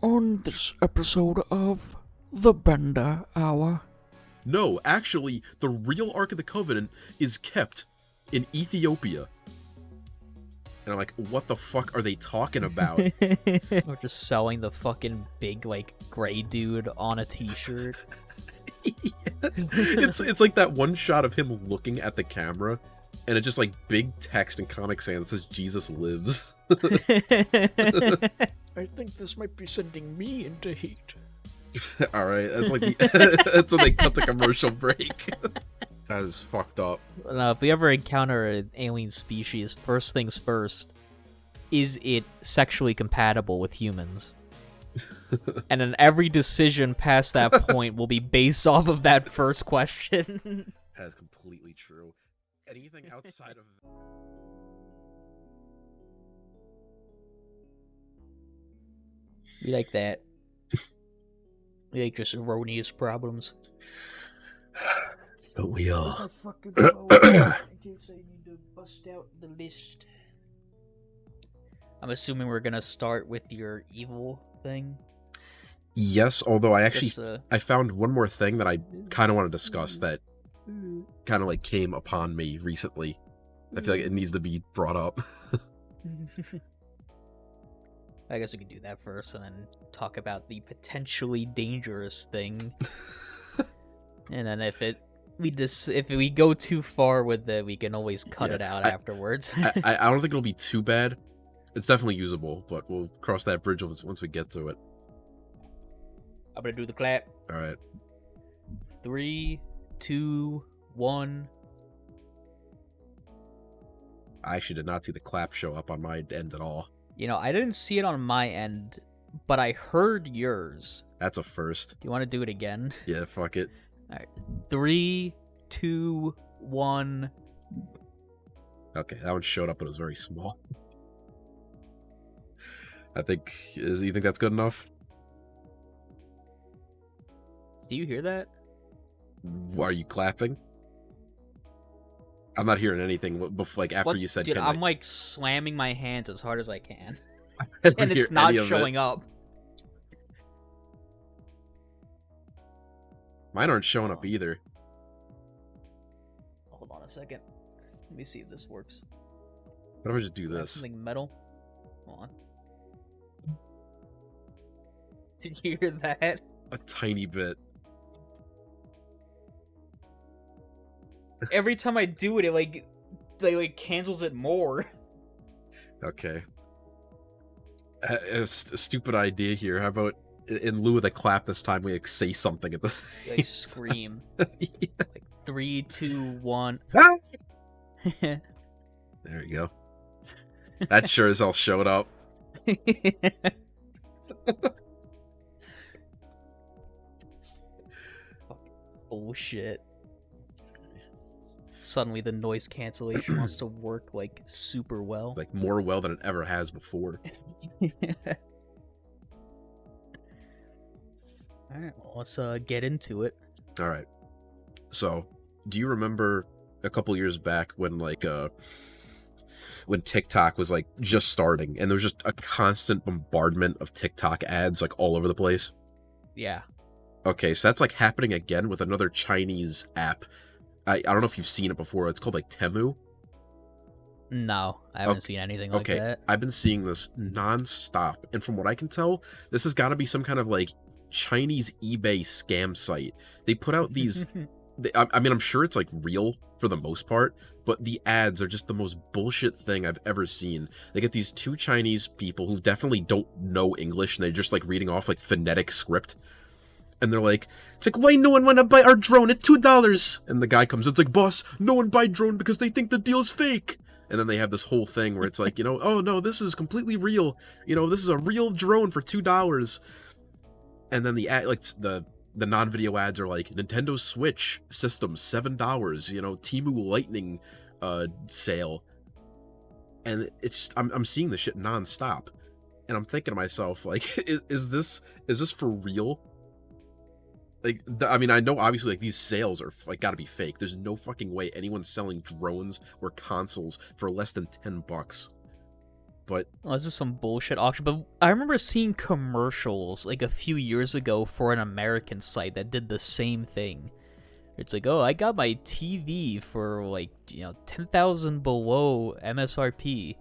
on this episode of The Bender Hour. No, actually, the real Ark of the Covenant is kept in Ethiopia. And I'm like, what the fuck are they talking about? We're just selling the fucking big, like, gray dude on a t-shirt. Yeah. It's like that one shot of him looking at the camera, and it's just like big text in Comic Sans that says Jesus lives. I think this might be sending me into heat. Alright, that's like that's when they cut the commercial break. That is fucked up. If we ever encounter an alien species, first things first, is it sexually compatible with humans? And then every decision past that point will be based off of that first question. That is completely true. Anything outside of... We like that. We like just erroneous problems. But we are. In case I need to bust out the list. I'm assuming we're gonna start with your evil thing. Yes, although I actually Just, I found one more thing that I kind of want to discuss that kind of like came upon me recently. I feel like it needs to be brought up. I guess we could do that first, and then talk about the potentially dangerous thing. And then if we go too far with it, we can always cut it out afterwards. I don't think it'll be too bad. It's definitely usable, but we'll cross that bridge once we get to it. I'm gonna do the clap. All right. 3, 2, 1. I actually did not see the clap show up on my end at all. You know, I didn't see it on my end, but I heard yours. That's a first. Do you want to do it again? Yeah, fuck it. All right. 3, 2, 1. Okay, that one showed up, but it was very small. I think... you think that's good enough? Do you hear that? Are you clapping? I'm not hearing anything like after you said. Dude, can I'm like slamming my hands as hard as I can, I and it's not showing up. Mine aren't showing up either. Hold on a second. Let me see if this works. What if I just do Do I have this? something metal. Hold on. Did you hear that? A tiny bit. Every time I do it, it like cancels it more. Okay. A stupid idea here. How about in lieu of the clap this time, we like say something at the Like scream. Yeah. Like 3, 2, 1. There you go. That sure as hell showed up. Bullshit. Suddenly the noise cancellation wants to work like super well. Like more well than it ever has before. Alright, well, let's get into it. Alright. So, do you remember a couple years back when when TikTok was like just starting and there was just a constant bombardment of TikTok ads like all over the place? Yeah. Okay, so that's like happening again with another Chinese app. I don't know if you've seen it before. It's called like Temu. No, I haven't seen anything like that. I've been seeing this non-stop, and from what I can tell, this has got to be some kind of like Chinese eBay scam site. They put out these... I mean, I'm sure it's like real for the most part, but the ads are just the most bullshit thing I've ever seen. They get these two Chinese people who definitely don't know English, and they're just like reading off like phonetic script. And they're like, it's like, why no one want to buy our drone at $2? And the guy comes, it's like, boss, no one buy drone because they think the deal's fake. And then they have this whole thing where it's like, you know, oh no, this is completely real. You know, this is a real drone for $2. And then the ad, like the non-video ads are like, Nintendo Switch system, $7. You know, Temu Lightning sale. And it's I'm seeing this shit nonstop, and I'm thinking to myself, like, is this for real? Like, I mean, I know obviously like these sales are like gotta be fake. There's no fucking way anyone's selling drones or consoles for less than $10. But Oh, this is some bullshit auction, but I remember seeing commercials like a few years ago for an American site that did the same thing. It's like, oh, I got my TV for like 10,000 below MSRP,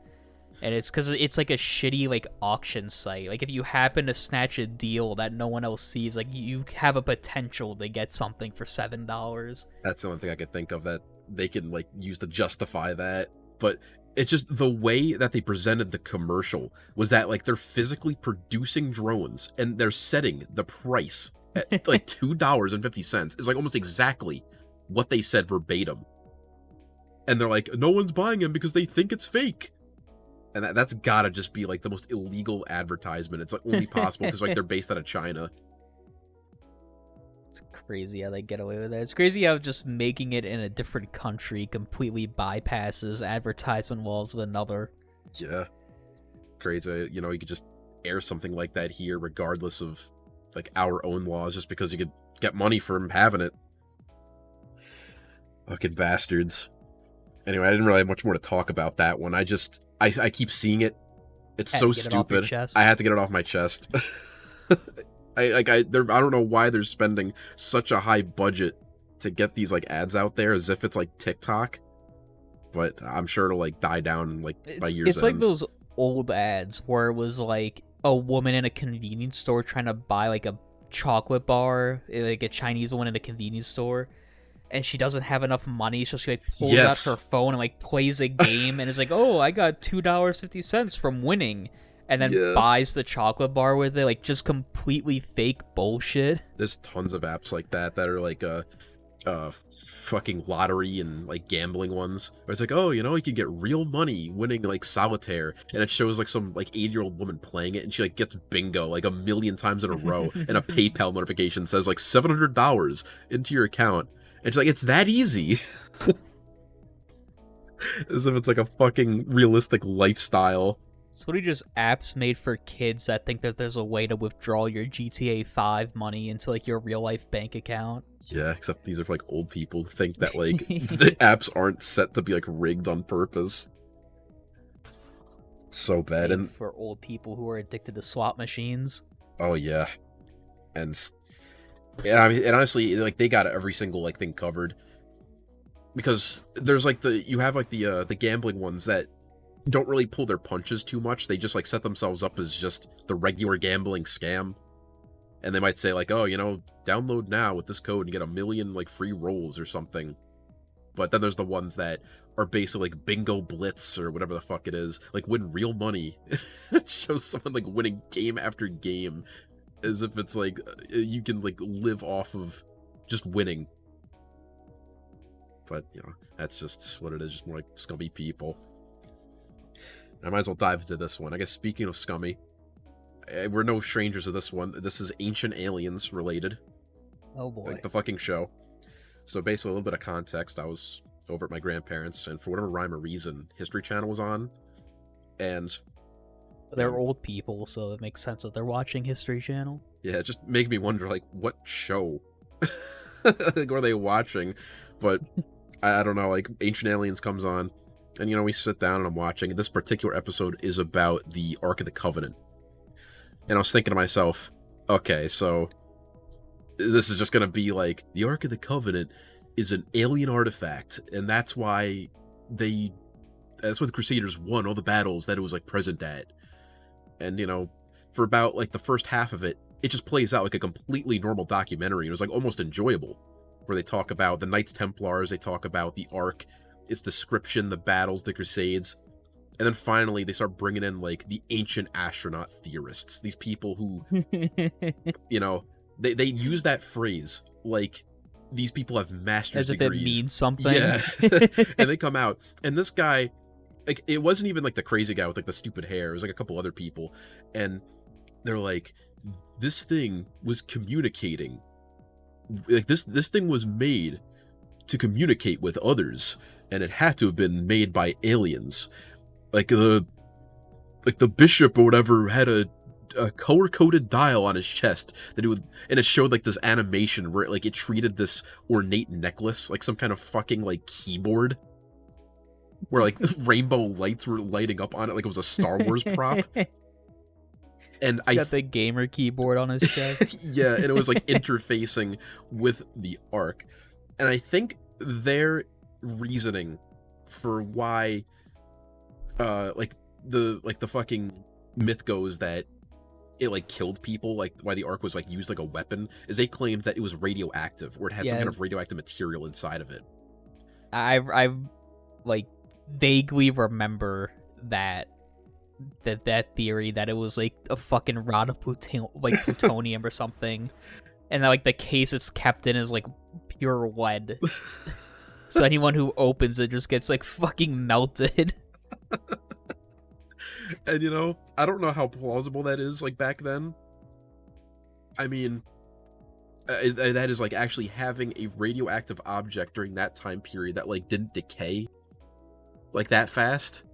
and it's because it's like a shitty like auction site. Like if you happen to snatch a deal that no one else sees, like you have a potential to get something for $7. that's the only thing I could think of that they can like use to justify that. But it's just the way that they presented the commercial was that like they're physically producing drones and they're setting the price at like $2.50 is like almost exactly what they said verbatim. And they're like, no one's buying them because they think it's fake. And that's gotta just be like the most illegal advertisement. It's like only possible because like they're based out of China. It's crazy how they get away with it. It's crazy how just making it in a different country completely bypasses advertisement walls of another. Yeah. Crazy. You know, you could just air something like that here regardless of like our own laws just because you could get money from having it. Fucking bastards. Anyway, I didn't really have much more to talk about that one. I keep seeing it. It's so stupid. I had to get it off my chest. I don't know why they're spending such a high budget to get these like ads out there as if it's like TikTok, but I'm sure it'll like die down like by year's end. It's like those old ads where it was like a woman in a convenience store trying to buy like a chocolate bar, like a Chinese woman in a convenience store, and she doesn't have enough money, so she like pulls out her phone and like plays a game and is like, oh, I got $2.50 from winning. And then buys the chocolate bar with it, like just completely fake bullshit. There's tons of apps like that are like fucking lottery and like gambling ones. Where it's like, oh, you know, you can get real money winning like solitaire, and it shows like some like 80-year-old woman playing it, and she like gets bingo like a million times in a row, and a PayPal notification says like $700 into your account, and she's like, it's that easy. As if it's like a fucking realistic lifestyle. So what are just apps made for kids that think that there's a way to withdraw your GTA 5 money into like your real life bank account? Yeah, except these are for like old people who think that like the apps aren't set to be like rigged on purpose. It's so bad. And for old people who are addicted to slot machines. Oh yeah. And I mean, and honestly, like they got every single like thing covered. Because there's like you have like the gambling ones that don't really pull their punches too much. They just like set themselves up as just the regular gambling scam, and they might say like, oh, you know, download now with this code and get 1 million like free rolls or something. But then there's the ones that are basically like bingo blitz or whatever the fuck it is, like win real money. It shows someone like winning game after game as if it's like you can like live off of just winning. But you know, that's just what it is, just more like scummy people. I might as well dive into this one. I guess speaking of scummy, we're no strangers to this one. This is Ancient Aliens related. Oh boy. Like the fucking show. So basically a little bit of context. I was over at my grandparents', and for whatever rhyme or reason, History Channel was on. And they're old people, so it makes sense that they're watching History Channel. Yeah, it just makes me wonder, like, what show like, are they watching? But I don't know, like, Ancient Aliens comes on. And, you know, we sit down and I'm watching. This particular episode is about the Ark of the Covenant. And I was thinking to myself, okay, so this is just going to be like, the Ark of the Covenant is an alien artifact. And that's why the Crusaders won all the battles that it was, like, present at. And, you know, for about, like, the first half of it, it just plays out like a completely normal documentary. It was, like, almost enjoyable. Where they talk about the Knights Templars, they talk about the Ark, its description, the battles, the Crusades, and then finally they start bringing in like the ancient astronaut theorists, these people who, you know, they use that phrase like these people have master's degrees. As if it means something. Yeah. And they come out, and this guy, like, it wasn't even like the crazy guy with like the stupid hair. It was like a couple other people, and they're like, this thing was communicating. Like this thing was made to communicate with others, and it had to have been made by aliens. Like the bishop or whatever had a color-coded dial on his chest that it showed like this animation where it treated this ornate necklace like some kind of fucking like keyboard. where like rainbow lights were lighting up on it like it was a Star Wars prop. And He's got the gamer keyboard on his chest. yeah, and it was like interfacing with the Ark. And I think their reasoning for why like the fucking myth goes that it like killed people, like why the Ark was like used like a weapon, is they claimed that it was radioactive, or it had some kind of radioactive material inside of it. I like vaguely remember that theory, that it was like a fucking rod of plutonium or something, and that like the case it's kept in is like pure lead. So anyone who opens it just gets like fucking melted. And you know, I don't know how plausible that is like back then. I mean, that is like actually having a radioactive object during that time period that like didn't decay like that fast.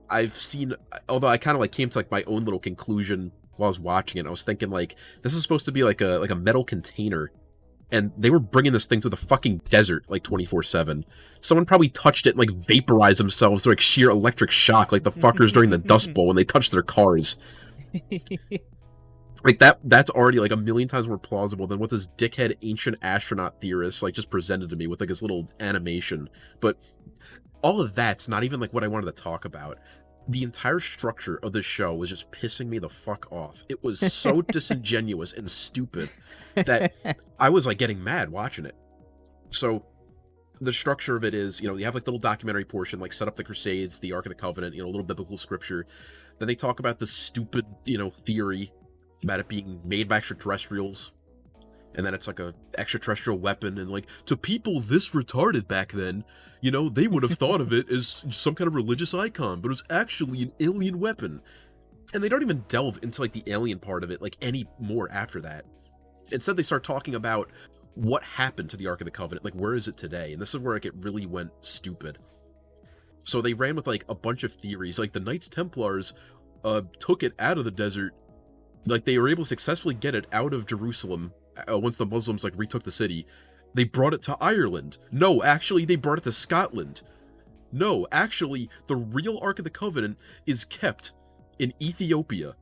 I've seen, although I kind of like came to like my own little conclusion while I was watching it. I was thinking like, this is supposed to be like a metal container, and they were bringing this thing through the fucking desert like 24/7. Someone probably touched it and like vaporized themselves through like sheer electric shock, like the fuckers during the Dust Bowl when they touched their cars. Like that's already like a million times more plausible than what this dickhead ancient astronaut theorist like just presented to me with like his little animation. But all of that's not even like what I wanted to talk about. The entire structure of this show was just pissing me the fuck off. It was so disingenuous and stupid that I was like getting mad watching it. So the structure of it is, you know, you have like the little documentary portion, like set up the Crusades, the Ark of the Covenant, you know, a little biblical scripture. Then they talk about the stupid, you know, theory about it being made by extraterrestrials. And then it's like a extraterrestrial weapon, and like, to people this retarded back then, you know, they would have thought of it as some kind of religious icon, but it was actually an alien weapon. And they don't even delve into like the alien part of it like any more after that. Instead, they start talking about what happened to the Ark of the Covenant, like where is it today? And this is where like it really went stupid. So they ran with like a bunch of theories, like the Knights Templars took it out of the desert, like they were able to successfully get it out of Jerusalem once the Muslims like retook the city. They brought it to Ireland. No, actually, they brought it to Scotland. No, actually, the real Ark of the Covenant is kept in Ethiopia.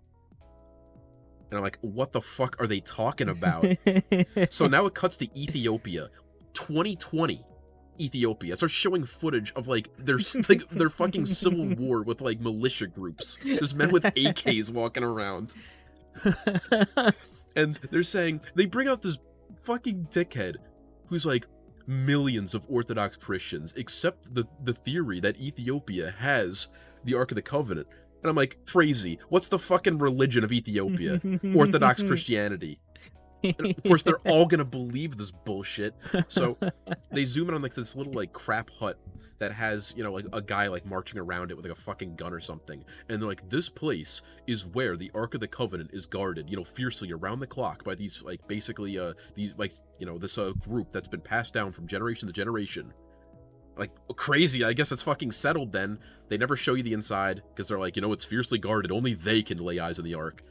And I'm like, what the fuck are they talking about? So now it cuts to Ethiopia, 2020 Ethiopia. It starts showing footage of like their fucking civil war with like militia groups. There's men with AKs walking around. And they're saying, they bring out this fucking dickhead who's like, millions of Orthodox Christians accept the theory that Ethiopia has the Ark of the Covenant. And I'm like, crazy. What's the fucking religion of Ethiopia? Orthodox Christianity. And of course, they're all gonna believe this bullshit. So they zoom in on like this little like crap hut that has, you know, like a guy like marching around it with like a fucking gun or something. And they're like, this place is where the Ark of the Covenant is guarded, you know, fiercely around the clock by these like basically these like, you know, this group that's been passed down from generation to generation. Like, crazy. I guess it's fucking settled then. They never show you the inside because they're like, you know, it's fiercely guarded. Only they can lay eyes on the Ark.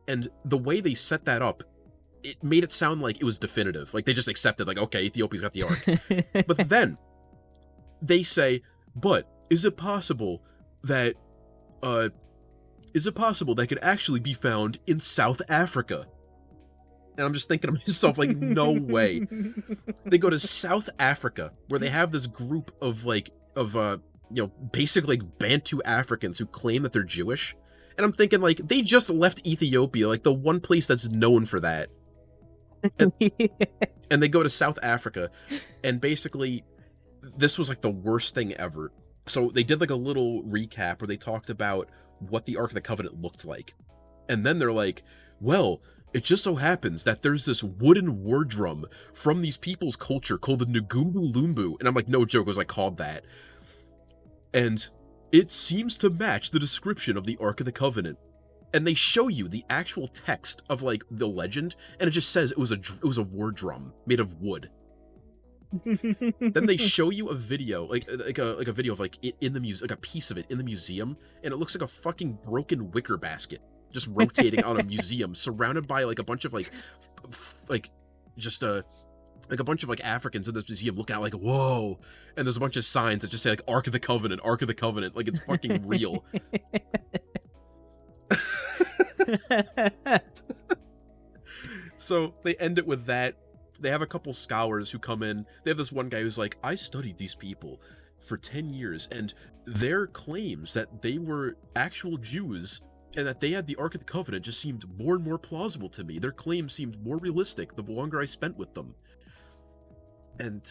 And the way they set that up, it made it sound like it was definitive. Like, they just accepted, like, okay, Ethiopia's got the Ark. But then they say, but is it possible that it could actually be found in South Africa? And I'm just thinking to myself, like, no way. They go to South Africa, where they have this group of, you know, basically like Bantu Africans who claim that they're Jewish. And I'm thinking, like, they just left Ethiopia, like the one place that's known for that. And they go to South Africa, and basically, this was like the worst thing ever. So they did like a little recap where they talked about what the Ark of the Covenant looked like. And then they're like, well, it just so happens that there's this wooden war drum from these people's culture called the Ngumbu Lumbu. And I'm like, no joke, it was like called that. And it seems to match the description of the Ark of the Covenant. And they show you the actual text of like the legend, and it just says it was a war drum made of wood. Then they show you a video, like a video of like it in the museum, like a piece of it in the museum, and it looks like a fucking broken wicker basket just rotating on a museum, surrounded by like a bunch of like just like a bunch of like Africans in this museum looking out like, whoa, and there's a bunch of signs that just say like Ark of the Covenant, Ark of the Covenant, like it's fucking real. So they end it with that. They have a couple scholars who come in. They have this one guy who's like, I studied these people for 10 years, and their claims that they were actual Jews and that they had the Ark of the Covenant just seemed more and more plausible to me. Their claims seemed more realistic the longer I spent with them. And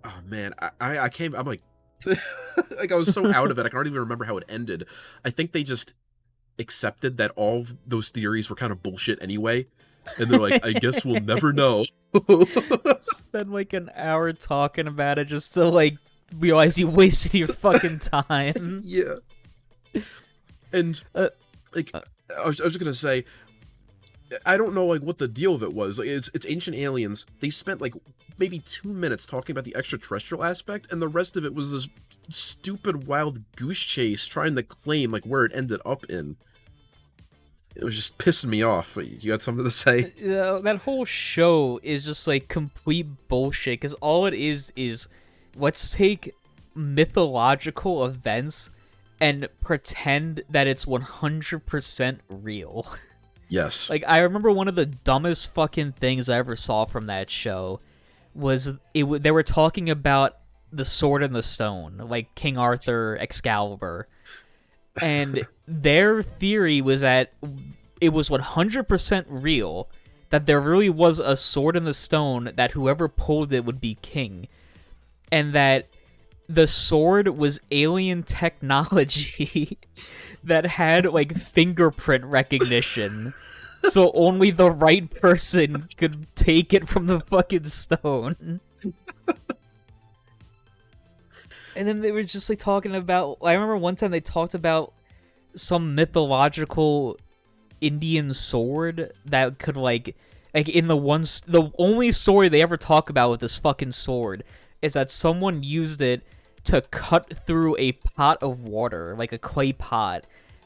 oh man, I came, I'm like, like I was so out of it, I can't even remember how it ended. I think they just accepted that all of those theories were kind of bullshit anyway, and they're like, I guess we'll never know. Spend like an hour talking about it just to like realize you wasted your fucking time. Yeah. And like I was just gonna say, I don't know like what the deal of it was. Like it's ancient aliens. They spent like maybe 2 minutes talking about the extraterrestrial aspect, and the rest of it was this stupid wild goose chase trying to claim like where it ended up in. It was just pissing me off. You got something to say? That whole show is just like complete bullshit, because all it is let's take mythological events and pretend that it's 100% real. Yes. Like, I remember one of the dumbest fucking things I ever saw from that show was they were talking about the Sword and the Stone, like King Arthur, Excalibur. And their theory was that it was 100% real, that there really was a sword in the stone, that whoever pulled it would be king. And that the sword was alien technology that had, like, fingerprint recognition. So only the right person could take it from the fucking stone. And then they were just like talking about, I remember one time they talked about some mythological Indian sword that could like in the only story they ever talk about with this fucking sword is that someone used it to cut through a pot of water, like a clay pot,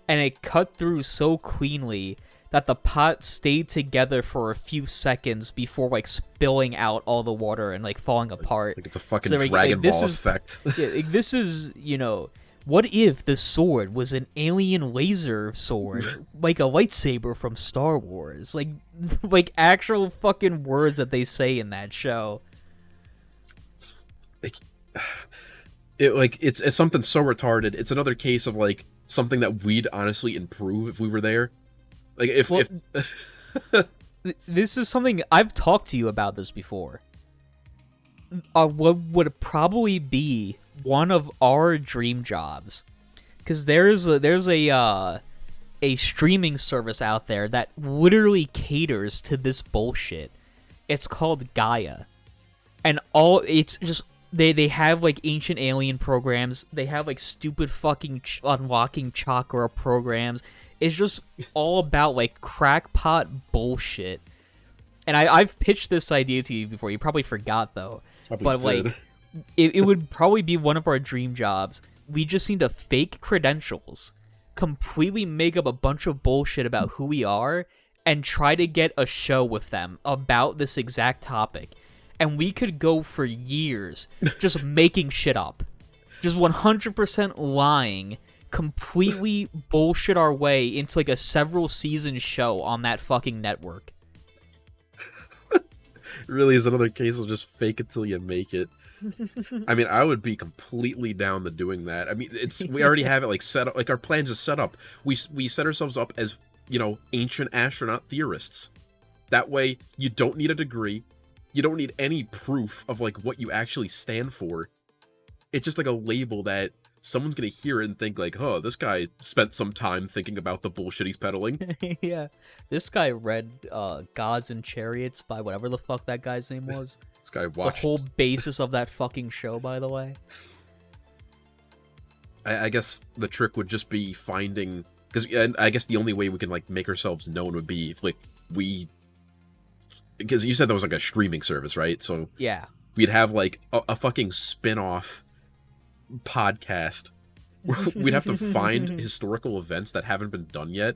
and it cut through so cleanly that the pot stayed together for a few seconds before like spilling out all the water and like falling apart. Like it's a fucking Dragon Ball effect. Yeah, like, this is, what if the sword was an alien laser sword, like a lightsaber from Star Wars? Like actual fucking words that they say in that show. It's something so retarded. It's another case of like something that we'd honestly improve if we were there. Like if this is something I've talked to you about this before. What would probably be one of our dream jobs, because there's a streaming service out there that literally caters to this bullshit. It's called Gaia, and it's just they have like ancient alien programs. They have like stupid fucking unlocking chakra programs. It's just all about like crackpot bullshit. And I've pitched this idea to you before. You probably forgot though. But like, it would probably be one of our dream jobs. We just need to fake credentials, completely make up a bunch of bullshit about who we are, and try to get a show with them about this exact topic. And we could go for years just making shit up. Just 100% lying, completely bullshit our way into like a several season show on that fucking network. Really is another case of just fake it till you make it. I mean, I would be completely down to doing that. I mean, we already have it like set up, like our plans is set up. We set ourselves up as, ancient astronaut theorists. That way, you don't need a degree. You don't need any proof of like what you actually stand for. It's just like a label that someone's gonna hear it and think like, oh, this guy spent some time thinking about the bullshit he's peddling. Yeah. This guy read Gods and Chariots by whatever the fuck that guy's name was. This guy watched the whole basis of that fucking show, by the way. I guess the trick would just be finding, because I guess the only way we can like make ourselves known would be if like because you said that was like a streaming service, right? So yeah, we'd have like a fucking spin-off podcast where we'd have to find historical events that haven't been done yet,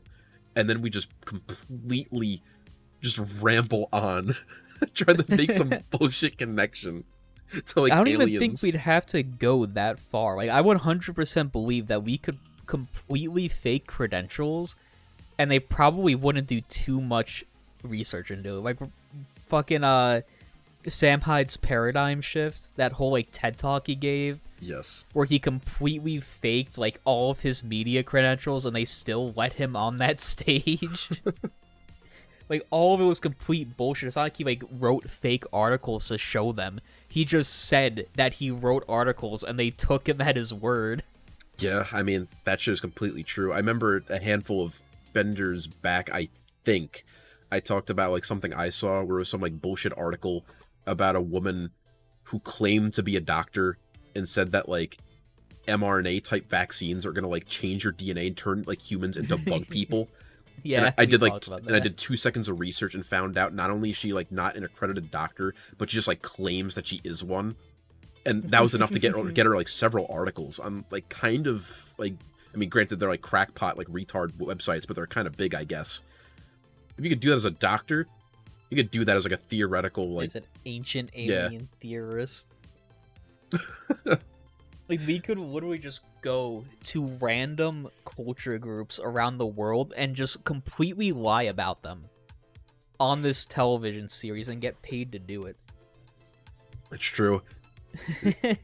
and then we just completely just ramble on, trying to make some bullshit connection to like I don't aliens. even think we'd have to go that far. Like, I would 100% believe that we could completely fake credentials, and they probably wouldn't do too much research into it. Like, fucking Sam Hyde's paradigm shift, that whole like TED talk he gave. Yes. Where he completely faked like all of his media credentials, and they still let him on that stage. Like, all of it was complete bullshit. It's not like he like wrote fake articles to show them. He just said that he wrote articles, and they took him at his word. Yeah, I mean, that shit is completely true. I remember a handful of benders back, I think, I talked about like something I saw where it was some like bullshit article about a woman who claimed to be a doctor and said that like mRNA type vaccines are gonna like change your DNA and turn like humans into bug people. Yeah, and I did 2 seconds of research and found out not only is she like not an accredited doctor, but she just like claims that she is one. And that was enough to get her like several articles on like kind of like, I mean, granted they're like crackpot like retard websites, but they're kind of big, I guess. If you could do that as a doctor, you could do that as like a theoretical like as an ancient alien theorist. Like, we could literally just go to random culture groups around the world and just completely lie about them on this television series and get paid to do it. It's true.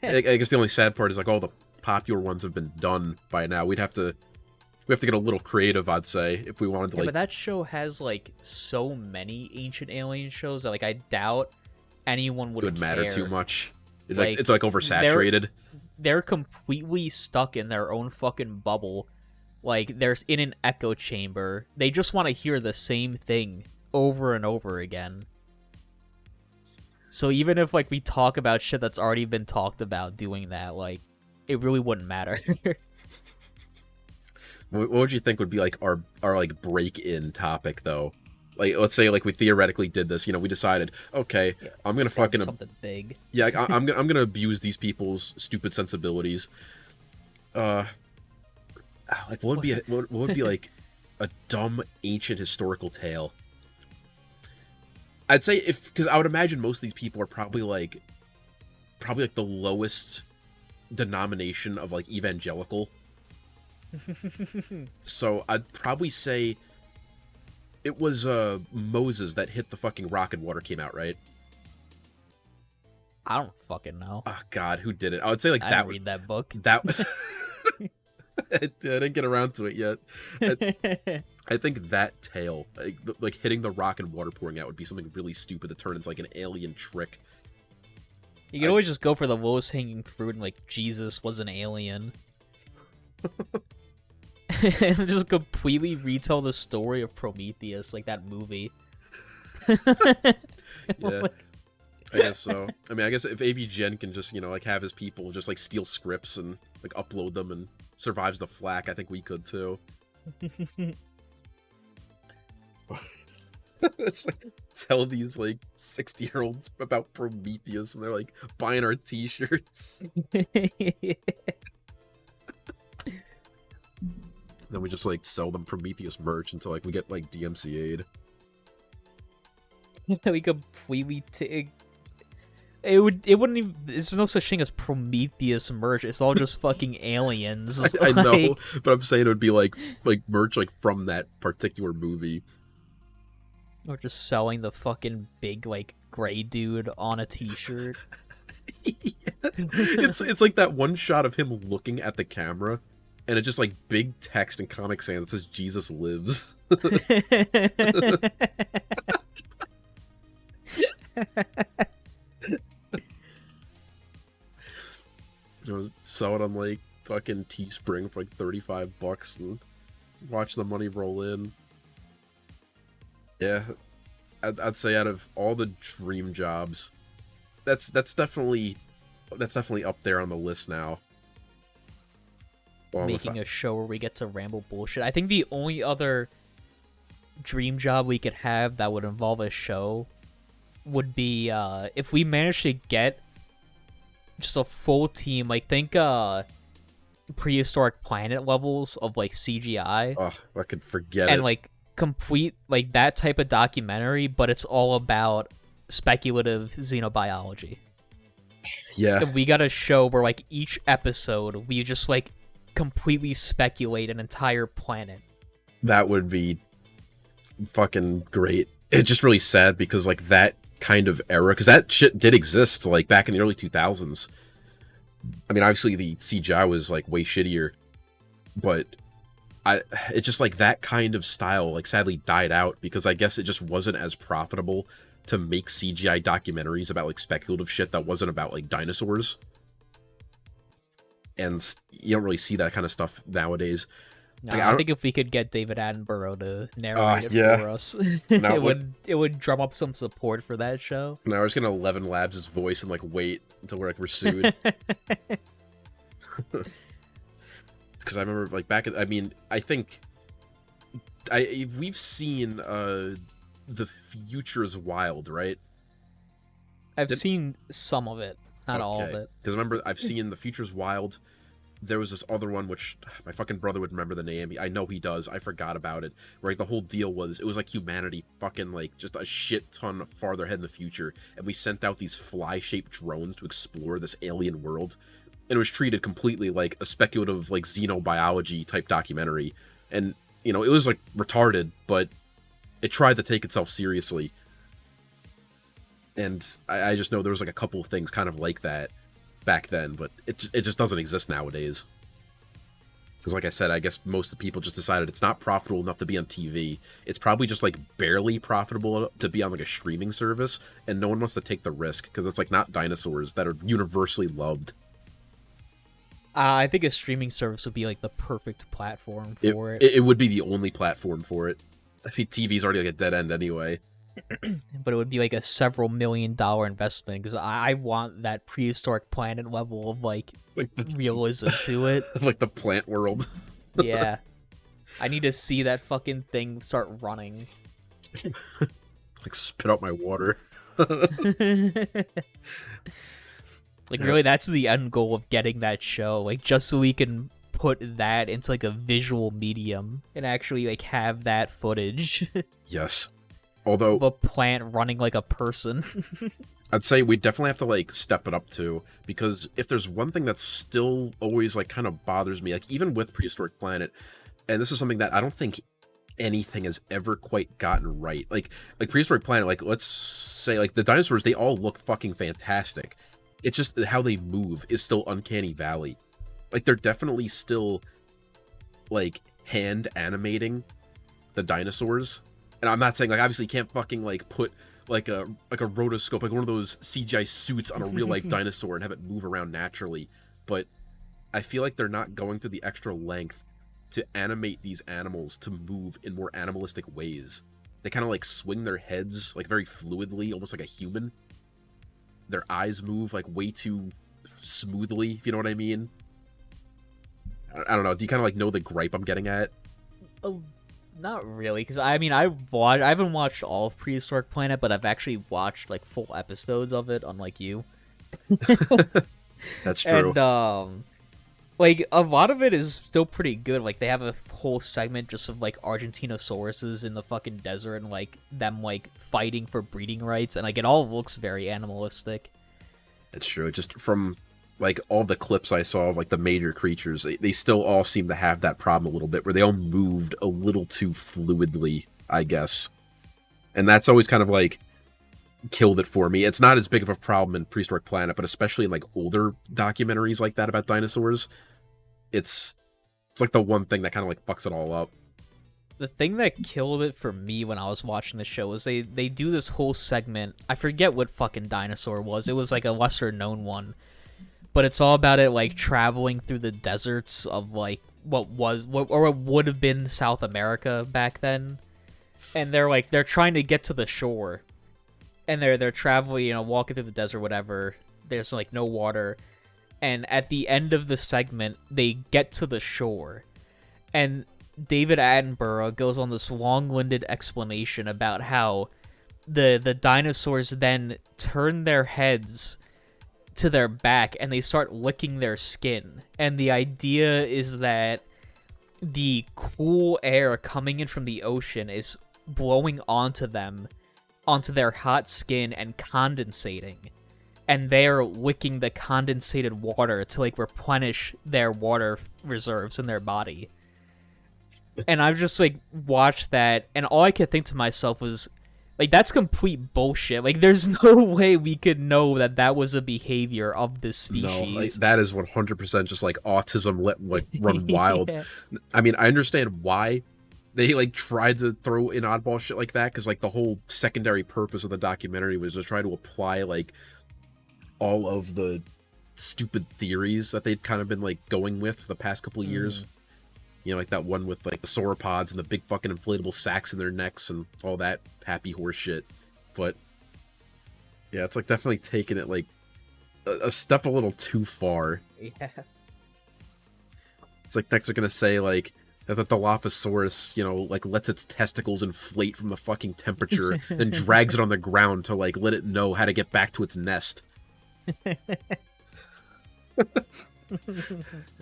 I guess the only sad part is like all the popular ones have been done by now. We have to get a little creative, I'd say, if we wanted to like. But that show has like so many ancient alien shows that like I doubt anyone would matter too much. It's Like, like oversaturated. They're completely stuck in their own fucking bubble. Like, they're in an echo chamber. They just want to hear the same thing over and over again. So even if like we talk about shit that's already been talked about doing that, like, it really wouldn't matter. What would you think would be like our like break-in topic though? Like, let's say like we theoretically did this, you know, we decided, okay, yeah, I'm gonna fucking something big. Yeah, I'm gonna abuse these people's stupid sensibilities. Like what would be like a dumb ancient historical tale? I'd say because I would imagine most of these people are probably like the lowest denomination of like evangelical. So I'd probably say it was Moses that hit the fucking rock and water came out, right? I don't fucking know. Oh God, who did it? I would say like I that. didn't read that book. That was. I didn't get around to it yet. I think that tale, like hitting the rock and water pouring out, would be something really stupid to turn into like an alien trick. You can always just go for the lowest hanging fruit and like Jesus was an alien. And just completely retell the story of Prometheus, like that movie. Yeah, I guess so. I mean, I guess if AVGen can just, you know, like have his people just like steal scripts and like upload them and survives the flack, I think we could too. It's like, tell these like 60-year-olds about Prometheus and they're like buying our t-shirts. Then we just like sell them Prometheus merch until like we get like DMCA'd. We completely it wouldn't even. There's no such thing as Prometheus merch. It's all just fucking aliens. I know, but I'm saying it would be like merch like from that particular movie. Or just selling the fucking big like gray dude on a t-shirt. Yeah. It's like that one shot of him looking at the camera, and it's just like big text in Comic Sans that says Jesus lives. Sell it on like fucking Teespring for like $35 and watch the money roll in. Yeah, I'd say out of all the dream jobs, that's definitely up there on the list now. Making a show where we get to ramble bullshit. I think the only other dream job we could have that would involve a show would be if we managed to get just a full team, like think Prehistoric Planet levels of like CGI. Oh, I could forget and it. like complete like that type of documentary, but it's all about speculative xenobiology. Yeah, And we got a show where like each episode we just like completely speculate an entire planet. that would be fucking great. It's just really sad because like that kind of era, because that shit did exist like back in the early 2000s. I mean, obviously the CGI was like way shittier, but it's just like that kind of style like sadly died out because I guess it just wasn't as profitable to make CGI documentaries about like speculative shit that wasn't about like dinosaurs. And you don't really see that kind of stuff nowadays. No, Like, I think if we could get David Attenborough to narrate it yeah. for us, Now, it would drum up some support for that show. Now we're just gonna 11 Labs' voice and like wait until we're sued. Because I remember like back at, I mean, I think we've seen The Future's Wild, right? I've seen some of it, not all of it. Because remember, I've seen The Future's Wild. There was this other one which my fucking brother would remember the name. I know he does. I forgot about it. Where like, the whole deal was, it was like humanity fucking like just a shit ton farther ahead in the future, and we sent out these fly-shaped drones to explore this alien world, and it was treated completely like a speculative like xenobiology type documentary. And you know, it was like retarded, but it tried to take itself seriously. And I just know there was like a couple of things kind of like that back then, but it just doesn't exist nowadays. Because like I said, I guess most of the people just decided it's not profitable enough to be on TV. It's probably just like barely profitable to be on like a streaming service, and no one wants to take the risk because it's like not dinosaurs that are universally loved. I think a streaming service would be like the perfect platform for it. It would be the only platform for it. I think TV's already like a dead end anyway. But it would be like a several $1 million investment because I want that prehistoric planet level of like the realism to it. like the plant world. Yeah. I need to see that fucking thing start running. Like spit out my water. Like really, that's the end goal of getting that show. Like just so we can put that into like a visual medium and actually like have that footage. Yes. Although of a plant running like a person. I'd say we definitely have to like step it up too, because if there's one thing that still always like kind of bothers me, like even with Prehistoric Planet, and this is something that I don't think anything has ever quite gotten right. Like Prehistoric Planet, like let's say like the dinosaurs, they all look fucking fantastic. It's just how they move is still uncanny valley. Like they're definitely still like hand animating the dinosaurs. And I'm not saying like obviously you can't fucking like put like a rotoscope, like one of those CGI suits on a real life dinosaur and have it move around naturally. But I feel like they're not going to the extra length to animate these animals to move in more animalistic ways. They kind of like swing their heads like very fluidly, almost like a human. Their eyes move like way too smoothly, if you know what I mean. I don't know. Do you kind of like know the gripe I'm getting at? Oh, not really, because I mean I haven't watched all of Prehistoric Planet, but I've actually watched like full episodes of it, unlike you. That's true. And like a lot of it is still pretty good. Like they have a whole segment just of like Argentinosauruses in the fucking desert and like them like fighting for breeding rights, and like it all looks very animalistic. It's true. Just from like all the clips I saw of like the major creatures, they still all seem to have that problem a little bit where they all moved a little too fluidly, I guess. And that's always kind of like killed it for me. It's not as big of a problem in Prehistoric Planet, but especially in like older documentaries like that about dinosaurs, it's like the one thing that kind of like fucks it all up. The thing that killed it for me when I was watching the show was they do this whole segment. I forget what fucking dinosaur it was. It was like a lesser known one. But it's all about it like traveling through the deserts of like what would have been South America back then. And they're trying to get to the shore. And they're traveling, you know, walking through the desert, whatever. There's like no water. And at the end of the segment, they get to the shore. And David Attenborough goes on this long-winded explanation about how the dinosaurs then turn their heads to their back and they start licking their skin. And the idea is that the cool air coming in from the ocean is blowing onto them, onto their hot skin and condensating. And they're licking the condensated water to, like, replenish their water reserves in their body. And I've just, like, watched that, and all I could think to myself was, like, that's complete bullshit. Like, there's no way we could know that that was a behavior of this species. No, like, that is 100% just, like, autism run wild. Yeah. I mean, I understand why they, like, tried to throw in oddball shit like that, because, like, the whole secondary purpose of the documentary was to try to apply, like, all of the stupid theories that they'd kind of been, like, going with the past couple of years. You know, like that one with, like, the sauropods and the big fucking inflatable sacks in their necks and all that happy horse shit. But, yeah, it's, like, definitely taking it, like, a step a little too far. Yeah. It's like next they're gonna say, like, that the Dilophosaurus, you know, like, lets its testicles inflate from the fucking temperature, then drags it on the ground to, like, let it know how to get back to its nest. And,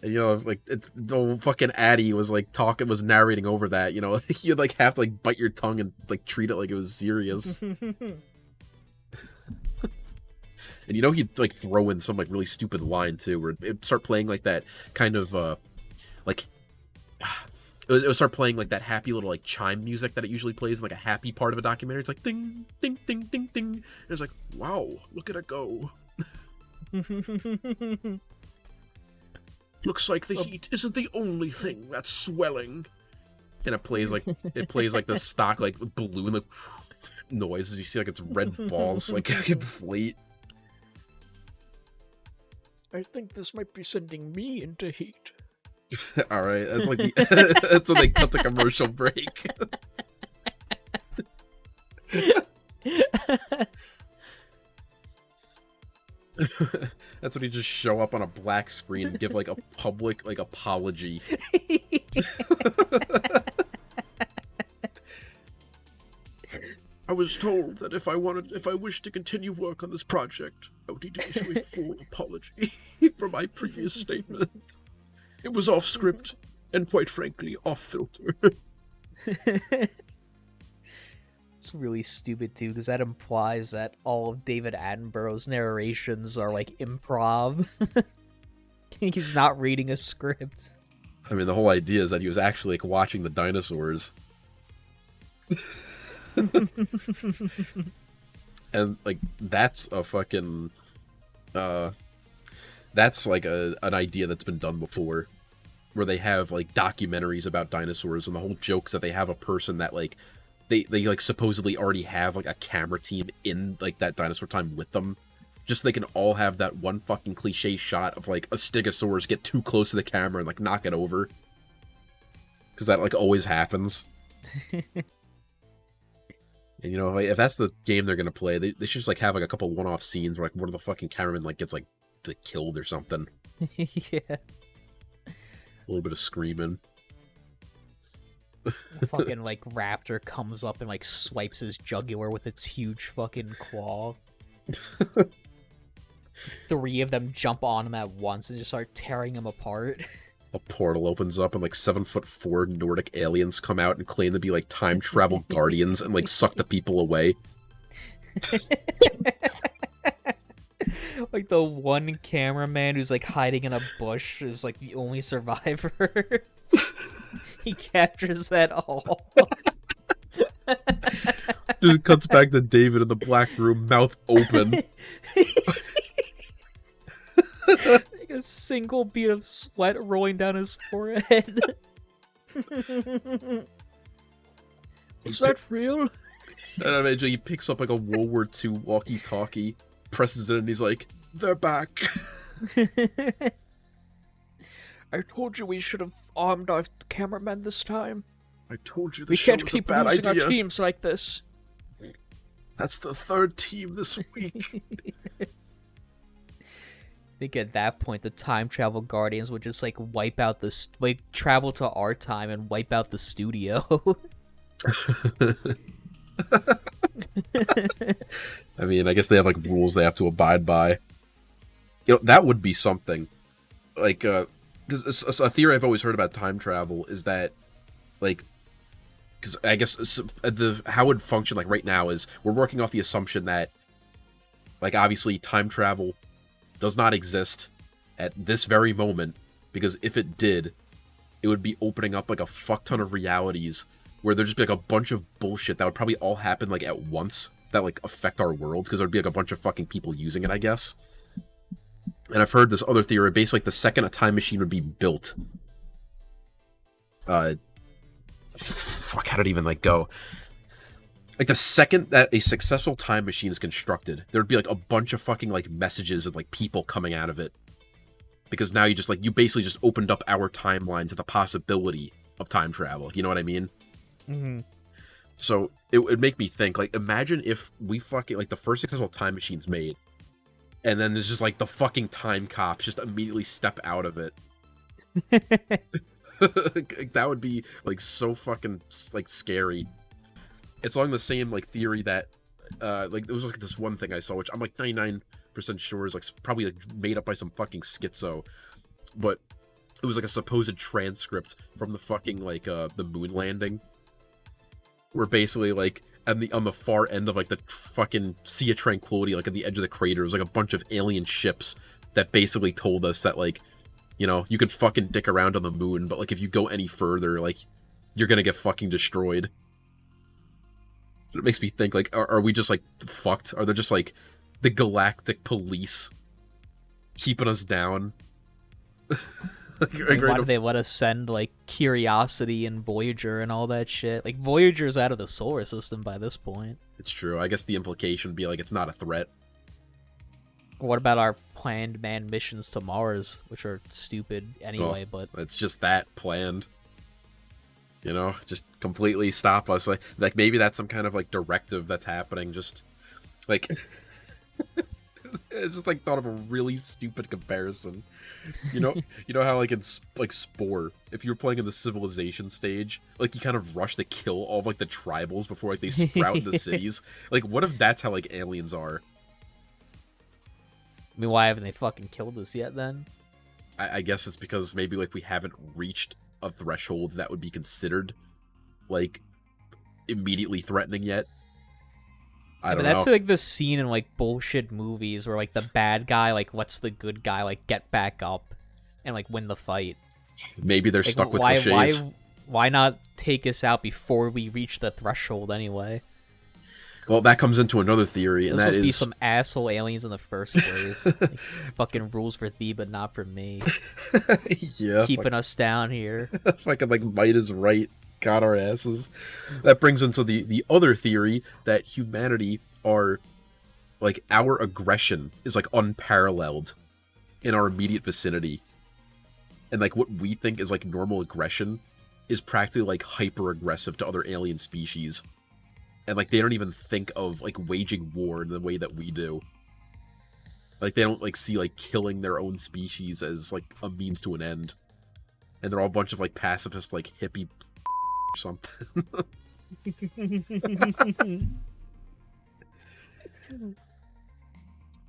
you know, like, the old fucking Addy was, like, was narrating over that, you know, you'd, like, have to, like, bite your tongue and, like, treat it like it was serious. And, you know, he'd, like, throw in some, like, really stupid line, too, where it'd start playing, like, that kind of, like, it would start playing, like, that happy little, like, chime music that it usually plays in, like, a happy part of a documentary. It's like, ding, ding, ding, ding, ding. And it's like, wow, look at it go. Looks like the heat isn't the only thing that's swelling. And it plays like the stock, like, balloon, like, noise as you see, like, its red balls, like, inflate. I think this might be sending me into heat. All right, that's like that's when they cut the commercial break. That's when you just show up on a black screen and give, like, a public, like, apology. I was told that if I wished to continue work on this project, I would need to issue a full apology for my previous statement. It was off script, and quite frankly, off filter. It's really stupid, too, because that implies that all of David Attenborough's narrations are, like, improv. He's not reading a script. I mean, the whole idea is that he was actually, like, watching the dinosaurs. And, like, that's a fucking... that's, like, an idea that's been done before. Where they have, like, documentaries about dinosaurs, and the whole joke's that they have a person that, like... They like, supposedly already have, like, a camera team in, like, that dinosaur time with them. Just so they can all have that one fucking cliche shot of, like, a stegosaurus get too close to the camera and, like, knock it over. Because that, like, always happens. And, you know, like, if that's the game they're gonna play, they should just, like, have, like, a couple one-off scenes where, like, one of the fucking cameramen, like, gets, like killed or something. Yeah. A little bit of screaming. The fucking, like, raptor comes up and, like, swipes his jugular with its huge fucking claw. 3 of them jump on him at once and just start tearing him apart. A portal opens up and, like, 7'4" Nordic aliens come out and claim to be, like, time travel guardians and, like, suck the people away. Like, the one cameraman who's, like, hiding in a bush is, like, the only survivor. He captures that all. Just cuts back to David in the black room, mouth open. Like a single bead of sweat rolling down his forehead. Is that real? And I imagine he picks up, like, a World War II walkie-talkie, presses it, and he's like, "They're back." I told you we should have armed our cameramen this time. I told you We this show can't was a keep bad losing idea. our teams like this. That's the 3rd team this week. I think at that point the time travel guardians would just, like, wipe out like, travel to our time and wipe out the studio. I mean, I guess they have, like, rules they have to abide by. You know, that would be something. Like, because a theory I've always heard about time travel is that, like, because I guess how it would function like right now is we're working off the assumption that, like, obviously time travel does not exist at this very moment, because if it did, it would be opening up like a fuck ton of realities where there'd just be like a bunch of bullshit that would probably all happen like at once that like affect our world, because there'd be like a bunch of fucking people using it, I guess. And I've heard this other theory, basically like the second a time machine would be built, fuck, how did it even like go? Like the second that a successful time machine is constructed, there'd be like a bunch of fucking like messages and like people coming out of it. Because now you just like, you basically just opened up our timeline to the possibility of time travel. You know what I mean? Mm-hmm. So it would make me think, like, imagine if we fucking, like, the first successful time machine's made, and then there's just like the fucking time cops just immediately step out of it. That would be like so fucking like scary. It's along the same like theory that like there was like this one thing I saw, which I'm like 99% sure is like probably like made up by some fucking schizo, but it was like a supposed transcript from the fucking like the moon landing, where basically like on the far end of like the fucking Sea of Tranquility, like at the edge of the crater, was like a bunch of alien ships that basically told us that, like, you know, you can fucking dick around on the moon, but like if you go any further, like you're gonna get fucking destroyed. It makes me think, like, are we just like fucked? Are there just like the galactic police keeping us down? Like, why do they let us send like Curiosity and Voyager and all that shit? Like, Voyager's out of the solar system by this point. It's true. I guess the implication would be like it's not a threat. What about our planned manned missions to Mars, which are stupid anyway? But it's just that planned. You know, just completely stop us. Like maybe that's some kind of like directive that's happening. Just like I just like thought of a really stupid comparison. You know how like in like Spore, if you were playing in the civilization stage, like you kind of rush to kill all of like the tribals before like they sprout into cities. Like, what if that's how like aliens are? I mean, why haven't they fucking killed us yet then? I guess it's because maybe like we haven't reached a threshold that would be considered like immediately threatening yet. I don't know. That's like the scene in like bullshit movies where like the bad guy like lets the good guy like get back up and like win the fight. Maybe they're like, stuck with cliches. Why not take us out before we reach the threshold anyway? Well, that comes into another theory, and Those that must be is some asshole aliens in the first place. Like, fucking rules for thee, but not for me. yeah, keeping us down here. Fucking like might is right. Got our asses. That brings into the other theory that humanity are like our aggression is like unparalleled in our immediate vicinity, and like what we think is like normal aggression is practically like hyper aggressive to other alien species. And, like, they don't even think of, like, waging war in the way that we do. Like, they don't, like, see, like, killing their own species as, like, a means to an end. And they're all a bunch of, like, pacifist, like, hippie or something.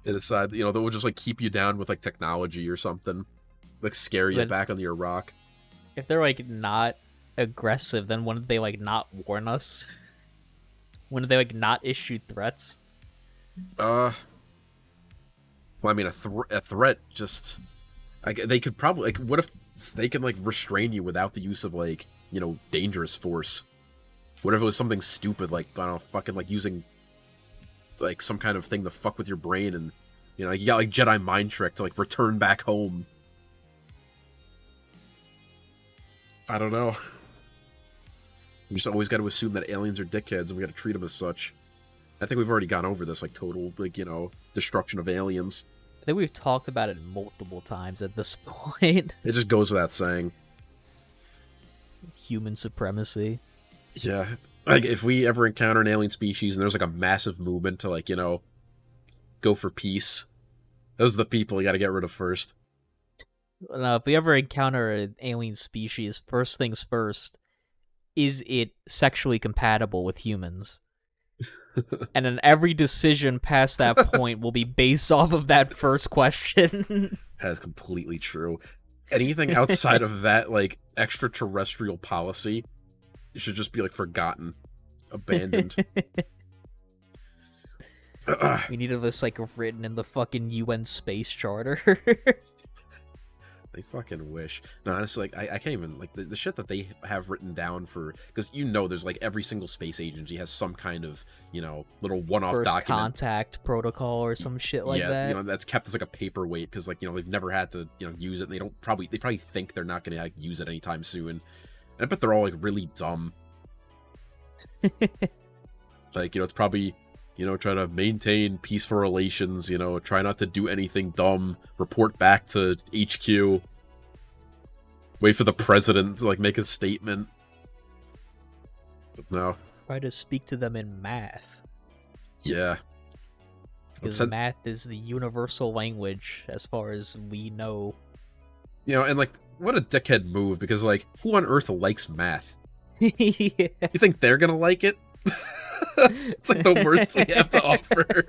They decide, you know, they will just, like, keep you down with, like, technology or something. Like, scare you back onto your rock. If they're, like, not aggressive, then wouldn't they, like, not warn us? Wouldn't they, like, not issue threats? Well, I mean, a threat just... they could probably... Like, what if they can, like, restrain you without the use of, like, you know, dangerous force? What if it was something stupid, like, I don't know, fucking, like, using, like, some kind of thing to fuck with your brain and, you know, like, you got, like, Jedi mind trick to, like, return back home. I don't know. We just always got to assume that aliens are dickheads, and we got to treat them as such. I think we've already gone over this, like, total, like, you know, destruction of aliens. I think we've talked about it multiple times at this point. It just goes without saying. Human supremacy. Yeah. Like, if we ever encounter an alien species and there's, like, a massive movement to, like, you know, go for peace, those are the people you got to get rid of first. No, if we ever encounter an alien species, first things first, is it sexually compatible with humans? And then every decision past that point will be based off of that first question. That is completely true. anything outside of that, like, extraterrestrial policy, it should just be, like, forgotten, abandoned. We needed this like written in the fucking UN space charter. They fucking wish. No, honestly, like, I can't even, like, the shit that they have written down for, because there's, like, every single space agency has some kind of, little one-off First document. contact protocol or some shit like that. Yeah, that's kept as, like, a paperweight, because, like, they've never had to, use it, and they probably think they're not gonna, like, use it anytime soon. And I bet they're all, like, really dumb. Like, it's probably, try to maintain peaceful relations, try not to do anything dumb, report back to HQ, wait for the president to, like, make a statement. But no. Try to speak to them in math. Yeah. Because math is the universal language as far as we know. And, like, what a dickhead move, because, like, who on earth likes math? Yeah. You think they're gonna like it? It's like the worst we have to offer.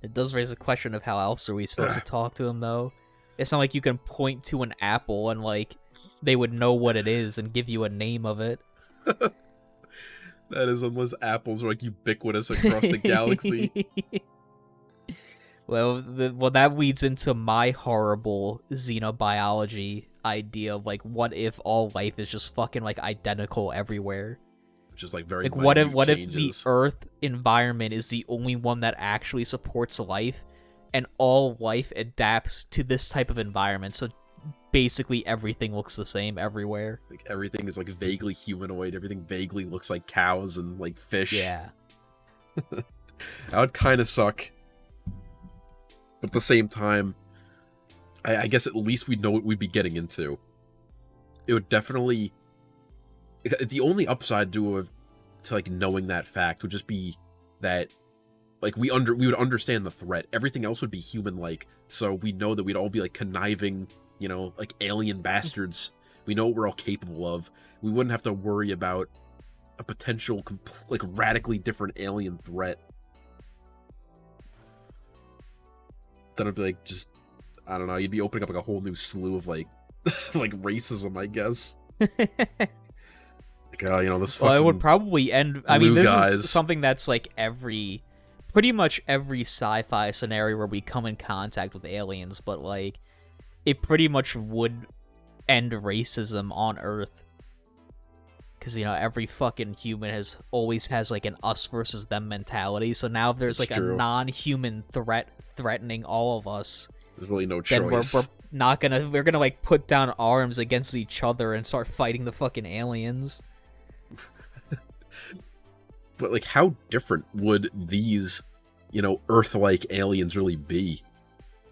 It does raise a question of how else are we supposed to talk to them, though. It's not like you can point to an apple and, like, they would know what it is and give you a name of it. That is unless apples are, like, ubiquitous across the galaxy. Well, that leads into my horrible xenobiology idea of, like, what if all life is just fucking, like, identical everywhere? Which is, like, very like, minute what if the changes. Earth environment is the only one that actually supports life, and all life adapts to this type of environment, so basically everything looks the same everywhere. Like, everything is, like, vaguely humanoid, everything vaguely looks like cows and, like, fish. Yeah. That would kind of suck. But at the same time, I guess at least we'd know what we'd be getting into. It would definitely... The only upside to like, knowing that fact would just be that, like, we would understand the threat. Everything else would be human-like, so we know that we'd all be, like, conniving, like, alien bastards. We know what we're all capable of. We wouldn't have to worry about a potential, like, radically different alien threat. Then it'd be, like, just... I don't know, you'd be opening up, like, a whole new slew of, like, like, racism, I guess. Like, this fucking... Well, it would probably end... I mean, this guys. is something that's, like, pretty much every sci-fi scenario where we come in contact with aliens, but, like, it pretty much would end racism on Earth. Because, every fucking human always has, like, an us versus them mentality, so now if there's, That's like, true. a non-human threat threatening all of us... There's really no then choice. we're gonna like put down arms against each other and start fighting the fucking aliens. But, like, how different would these, Earth-like aliens really be?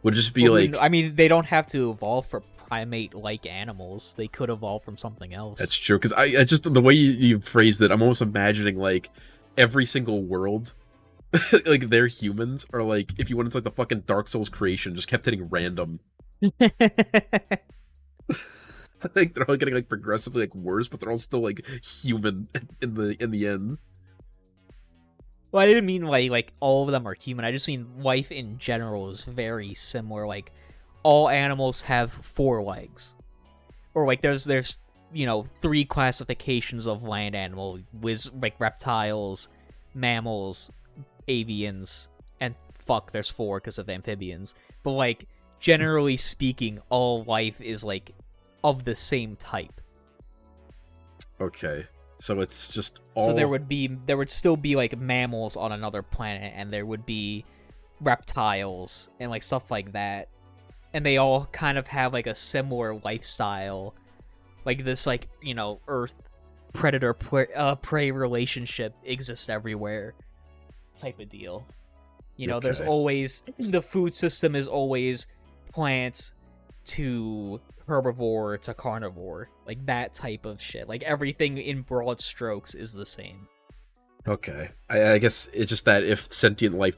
Would it just be, Well, like... I mean, they don't have to evolve for primate-like animals. They could evolve from something else. That's true, because I just... The way you phrased it, I'm almost imagining, like, every single world... like, their humans are, like, if you went into, like, the fucking Dark Souls creation, just kept hitting random. Like, they're all getting, like, progressively, like, worse, but they're all still, like, human in the end. Well, I didn't mean like all of them are human. I just mean life in general is very similar. Like, all animals have 4 legs, or like there's 3 classifications of land animal with, like, reptiles, mammals, avians, and there's 4 because of amphibians. But, like, generally speaking, all life is, like, of the same type. Okay, so it's just all... So there would still be, like, mammals on another planet, and there would be reptiles and, like, stuff like that, and they all kind of have, like, a similar lifestyle, like this, like, Earth predator prey relationship exists everywhere type of deal. There's Okay. always, the food system is always plant to herbivore to carnivore, like that type of shit. Like, everything in broad strokes is the same. Okay. I guess it's just that if sentient life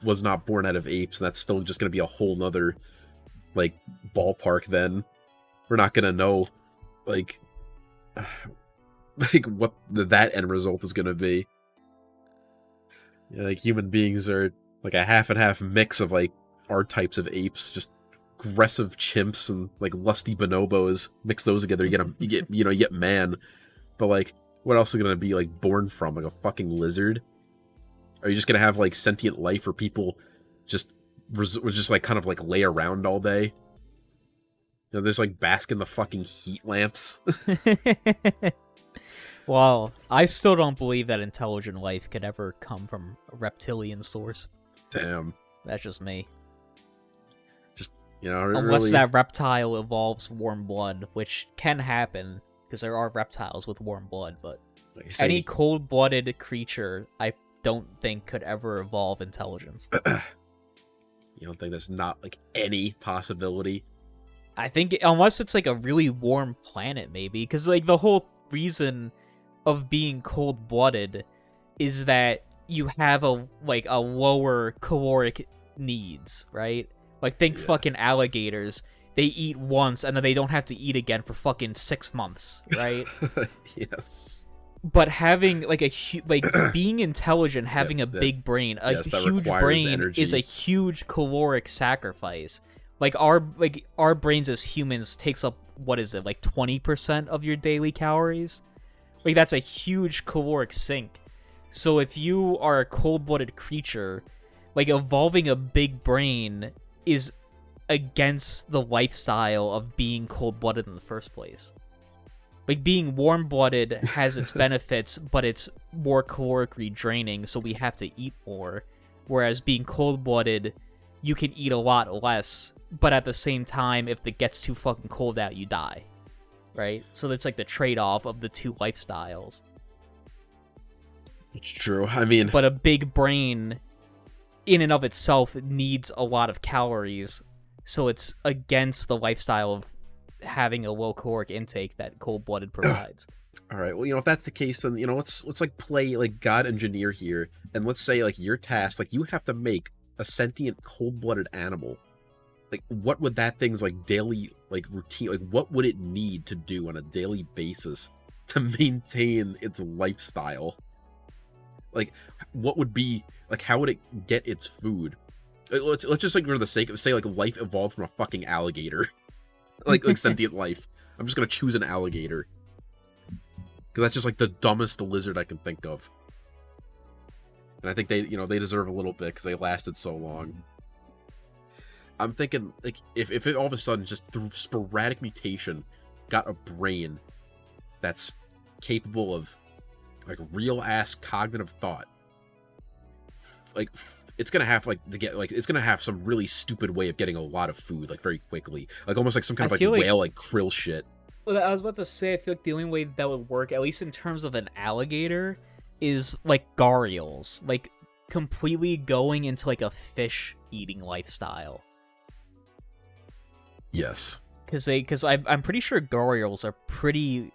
was not born out of apes, that's still just going to be a whole nother, like, ballpark then. We're not going to know, like, like, what that end result is going to be. Yeah, like, human beings are, like, a half and half mix of, like, our types of apes, just aggressive chimps and like lusty bonobos. Mix those together, you get man. But like, what else is gonna be like born from like a fucking lizard? Are you just gonna have like sentient life where people just like kind of like lay around all day? You know, there's like bask in the fucking heat lamps. Well, I still don't believe that intelligent life could ever come from a reptilian source. Damn. That's just me. Just, you know, Unless really... that reptile evolves warm blood, which can happen, because there are reptiles with warm blood, but like saying... any cold-blooded creature, I don't think could ever evolve intelligence. You don't think there's not, like, any possibility? I think, unless it's, like, a really warm planet, maybe, because, like, the whole reason of being cold-blooded is that you have a lower caloric needs, right? Like, think fucking alligators. They eat once, and then they don't have to eat again for fucking 6 months, right? Yes. But having, like, being intelligent, having a big brain, a huge brain energy. Is a huge caloric sacrifice. Like, our brains as humans takes up, what is it, like 20% of your daily calories? Like, that's a huge caloric sink. So if you are a cold-blooded creature, like, evolving a big brain is against the lifestyle of being cold-blooded in the first place. Like, being warm-blooded has its benefits, but it's more calorically draining, so we have to eat more. Whereas being cold-blooded, you can eat a lot less, but at the same time, if it gets too fucking cold out, you die. Right? So that's like the trade-off of the two lifestyles. It's true. I mean... But a big brain, in and of itself, needs a lot of calories, so it's against the lifestyle of having a low caloric intake that cold-blooded provides. All right. Well, you know, if that's the case, then, you know, let's like play like God engineer here, and let's say like your task, like you have to make a sentient cold-blooded animal. Like, what would that thing's like daily like routine, like what would it need to do on a daily basis to maintain its lifestyle? Like, what would be like, how would it get its food? Let's just like for the sake of say like life evolved from a fucking alligator. like sentient life. I'm just gonna choose an alligator. Because that's just like the dumbest lizard I can think of. And I think they deserve a little bit because they lasted so long. I'm thinking, like, if it all of a sudden, just through sporadic mutation, got a brain that's capable of, like, real-ass cognitive thought, like, it's gonna have, like, it's gonna have some really stupid way of getting a lot of food, like, very quickly. Like, almost like some kind of, like, whale, like, krill shit. Well, I was about to say, I feel like the only way that would work, at least in terms of an alligator, is, like, gharials. Like, completely going into, like, a fish-eating lifestyle. Yes. Because I'm pretty sure gharials are pretty,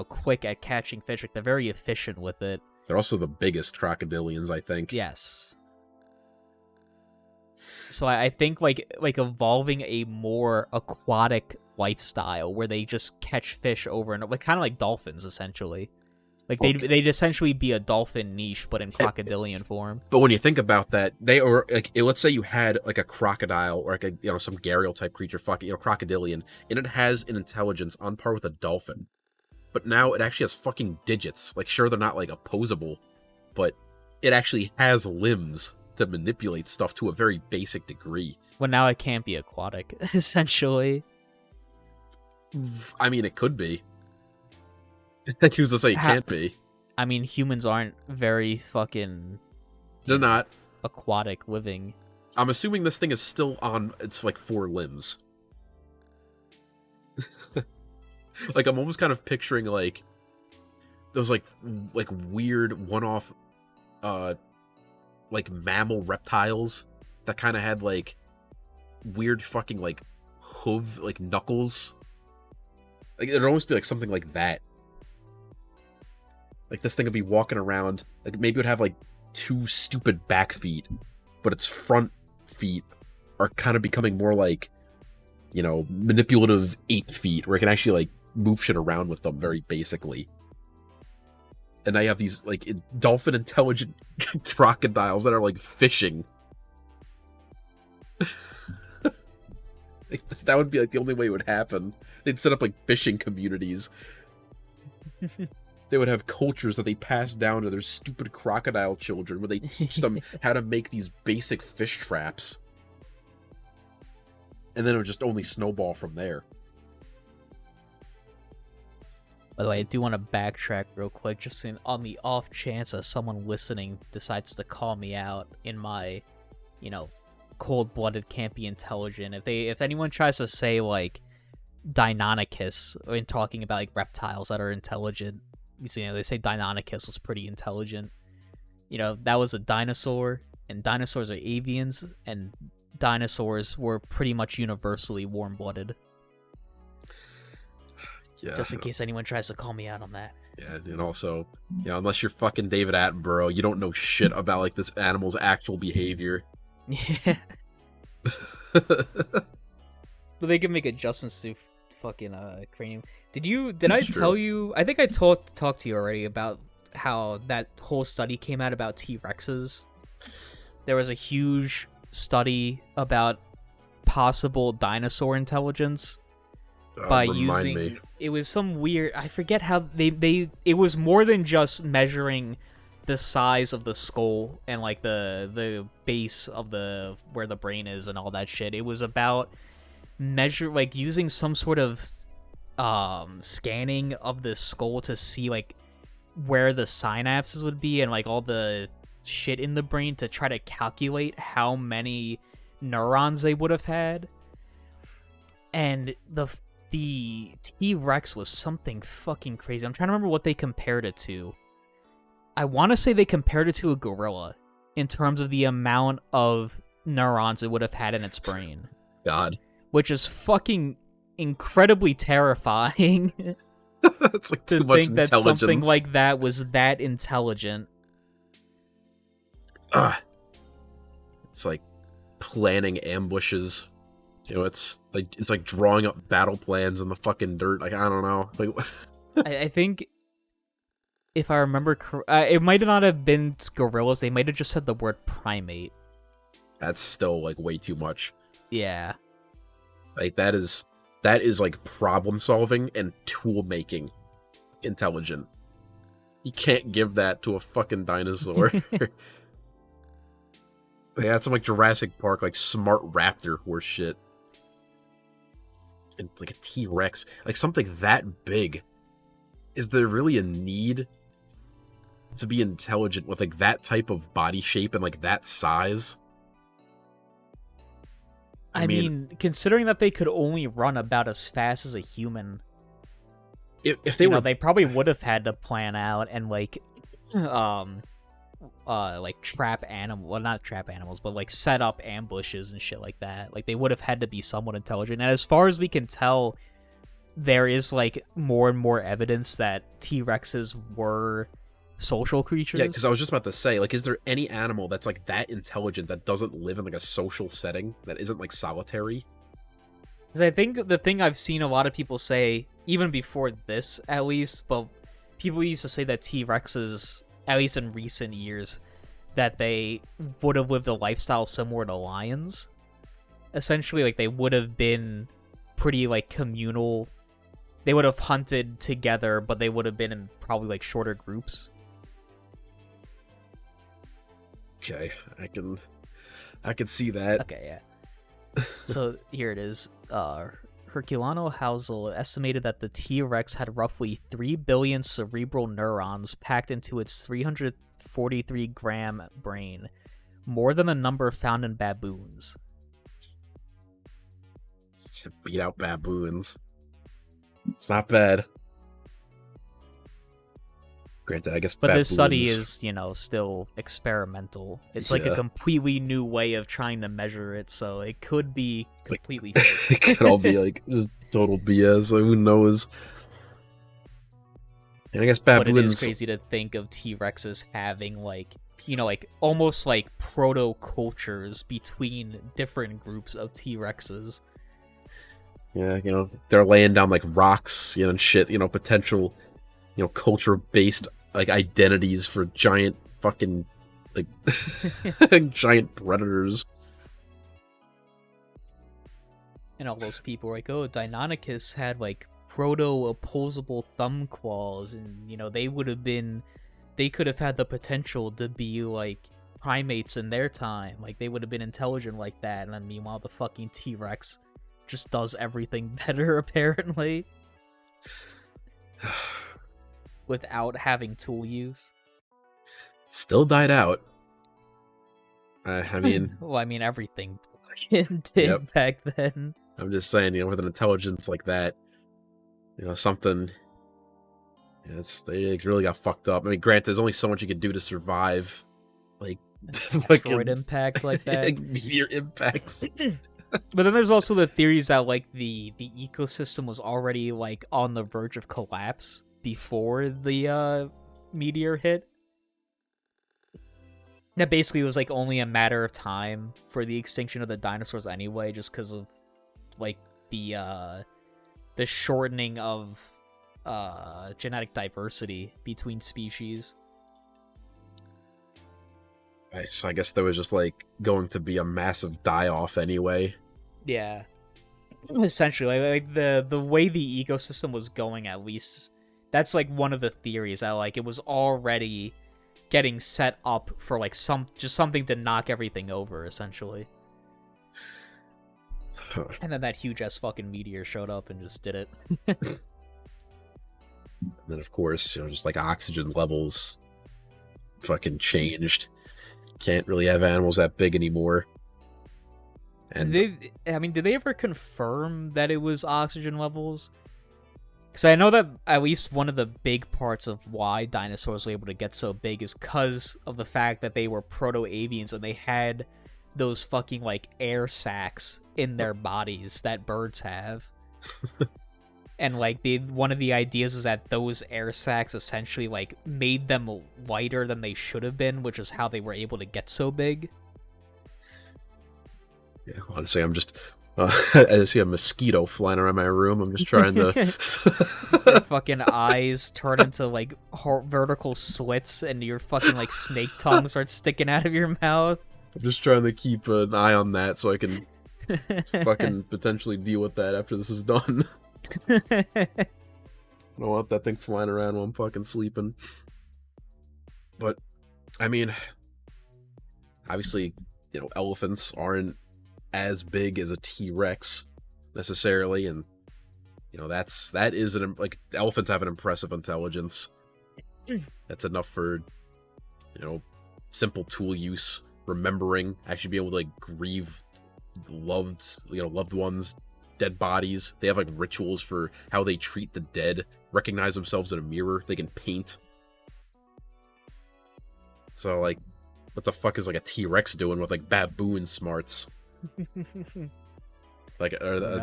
quick at catching fish. Like, they're very efficient with it. They're also the biggest crocodilians, I think. Yes. So I think like evolving a more aquatic lifestyle where they just catch fish over and over, like kind of like dolphins essentially. Like they'd essentially be a dolphin niche, but in crocodilian form. But when you think about that, they are like, let's say you had like a crocodile or like a some gharial type creature, crocodilian, and it has an intelligence on par with a dolphin. But now it actually has fucking digits. Like, sure, they're not like opposable, but it actually has limbs to manipulate stuff to a very basic degree. Well, now it can't be aquatic, essentially. I mean, it could be. Who's to say it can't be? I mean, humans aren't very fucking... They're not. Aquatic living. I'm assuming this thing is still on its, like, 4 limbs. Like, I'm almost kind of picturing, like, those, like weird one-off, like, mammal reptiles that kind of had, like, weird fucking, like, hoof, like, knuckles. Like, it'd almost be, like, something like that. Like, this thing would be walking around, like, maybe it would have, like, 2 stupid back feet, but its front feet are kind of becoming more like, manipulative ape feet, where it can actually, like, move shit around with them very basically. And now you have these, like, dolphin-intelligent crocodiles that are, like, fishing. That would be like the only way it would happen. They'd set up like fishing communities. They would have cultures that they pass down to their stupid crocodile children, where they teach them how to make these basic fish traps. And then it would just only snowball from there. By the way, I do want to backtrack real quick, just on the off chance that someone listening decides to call me out in my, cold-blooded can't be intelligent. If anyone tries to say like Deinonychus in talking about like reptiles that are intelligent, they say Deinonychus was pretty intelligent. That was a dinosaur, and dinosaurs are avians, and dinosaurs were pretty much universally warm-blooded. Yeah. Just in case anyone tries to call me out on that. Yeah, and also, unless you're fucking David Attenborough, you don't know shit about like this animal's actual behavior. Yeah. But they can make adjustments to fucking cranium. Did I tell you? I think I talked to you already about how that whole study came out about T-Rexes. There was a huge study about possible dinosaur intelligence by using me. It was some weird, I forget how it was more than just measuring the size of the skull and like the base of where the brain is and all that shit. It was about using some sort of scanning of the skull to see like where the synapses would be and like all the shit in the brain to try to calculate how many neurons they would have had. And the T-Rex was something fucking crazy. I'm trying to remember what they compared it to. I want to say they compared it to a gorilla in terms of the amount of neurons it would have had in its brain. God. Which is fucking incredibly terrifying. It's like too to much think that intelligence. something like that was that intelligent. It's like planning ambushes. It's like drawing up battle plans in the fucking dirt. Like, I don't know. Like, I think, if I remember, it might not have been gorillas. They might have just said the word primate. that's still like way too much. Yeah. Like that is like problem solving and tool making intelligent. You can't give that to a fucking dinosaur. They had some like Jurassic Park, like smart raptor horse shit. And like a T-Rex, like something that big. Is there really a need to be intelligent with like that type of body shape and like that size? I mean, considering that they could only run about as fast as a human, if they were, they probably would have had to plan out and like trap not trap animals, but like set up ambushes and shit like that. Like they would have had to be somewhat intelligent. And as far as we can tell, there is like more and more evidence that T-Rexes were social creatures. yeah, because I was just about to say, like, is there any animal that's like that intelligent that doesn't live in like a social setting that isn't like solitary? 'Cause I think the thing I've seen a lot of people say, even before this at least, but people used to say that T-Rexes, at least in recent years, that they would have lived a lifestyle similar to lions. Essentially, like, they would have been pretty, like, communal. They would have hunted together, but they would have been in probably, like, shorter groups. Okay, I can see that. Okay, yeah. So, here it is. Herculano Housel estimated that the T-Rex had roughly 3 billion cerebral neurons packed into its 343-gram brain, more than the number found in baboons. Beat out baboons. It's not bad. Granted, I guess But baboons... this study is, still experimental. It's like a completely new way of trying to measure it, so it could be completely fake. It could all be like just total BS. Like, who knows? And I guess baboons... But it is crazy to think of T-Rexes having like almost like proto-cultures between different groups of T-Rexes. Yeah, they're laying down like rocks, and shit, potential, culture-based like identities for giant fucking like giant predators. And all those people were like, oh, Deinonychus had like proto-opposable thumb claws, and they could have had the potential to be like primates in their time. Like they would have been intelligent like that. And then meanwhile, the fucking T-Rex just does everything better apparently, without having tool use. Still died out. I mean, well, I mean everything did back then. I'm just saying, with an intelligence like that, something. They really got fucked up. I mean, granted, there's only so much you can do to survive, like asteroid impact like that, like meteor impacts. But then there's also the theories that like the ecosystem was already like on the verge of collapse before the meteor hit. That basically was like only a matter of time for the extinction of the dinosaurs anyway, just because of like the shortening of genetic diversity between species. So I guess there was just like going to be a massive die-off anyway. Yeah, essentially, like the way the ecosystem was going, at least that's like one of the theories that like it was already getting set up for like something to knock everything over, essentially. And then that huge ass fucking meteor showed up and just did it. And then of course, just like oxygen levels fucking changed. Can't really have animals that big anymore. And did they ever confirm that it was oxygen levels? Because I know that at least one of the big parts of why dinosaurs were able to get so big is because of the fact that they were proto-avians and they had those fucking like air sacs in their bodies that birds have. And like one of the ideas is that those air sacs essentially like made them lighter than they should have been, which is how they were able to get so big. Yeah, honestly, I'm just I see a mosquito flying around my room. I'm just trying to Your fucking eyes turn into like vertical slits and your fucking like snake tongue starts sticking out of your mouth. I'm just trying to keep an eye on that so I can fucking potentially deal with that after this is done. I don't want that thing flying around while I'm fucking sleeping. But, I mean, obviously, elephants aren't as big as a T-Rex necessarily, and that is like elephants have an impressive intelligence. That's enough for simple tool use, remembering, actually be able to like grieve loved ones, dead bodies. They have like rituals for how they treat the dead, recognize themselves in a mirror, they can paint. So like, what the fuck is like a T-Rex doing with like baboon smarts? Like, do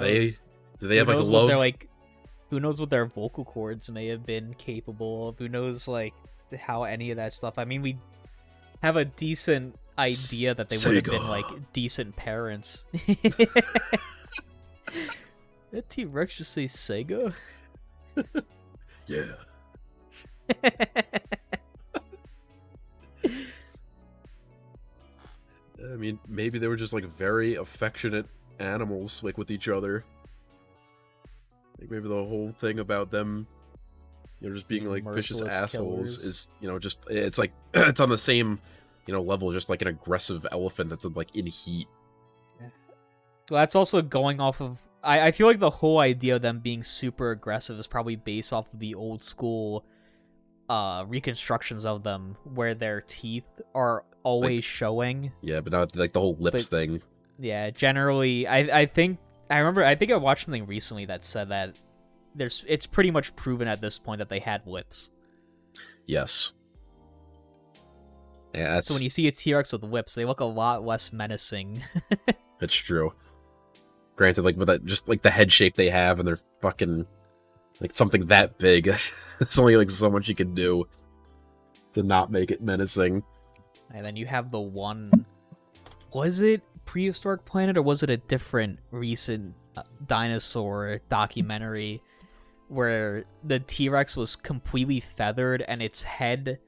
they have like a love? Who knows what their vocal cords may have been capable of? Who knows like how any of that stuff? I mean, we have a decent idea that they would have been like decent parents. That T-Rex just say Sega? Yeah. I mean, maybe they were just like very affectionate animals, like with each other. Like maybe the whole thing about them, just being like vicious assholes is, just it's like it's on the same, level, just like an aggressive elephant that's like in heat. Well, that's also going off of. I feel like the whole idea of them being super aggressive is probably based off of the old school reconstructions of them where their teeth are always showing. Yeah, but not like the whole lips thing. Yeah, generally, I think I watched something recently that said that it's pretty much proven at this point that they had lips. Yes. Yeah, so when you see a T-Rex with lips, they look a lot less menacing. It's true. Granted, like with that, just like the head shape they have, and they're fucking like something that big. It's only like so much you can do to not make it menacing. And then you have the one. Was it Prehistoric Planet or was it a different recent dinosaur documentary where the T-Rex was completely feathered and its head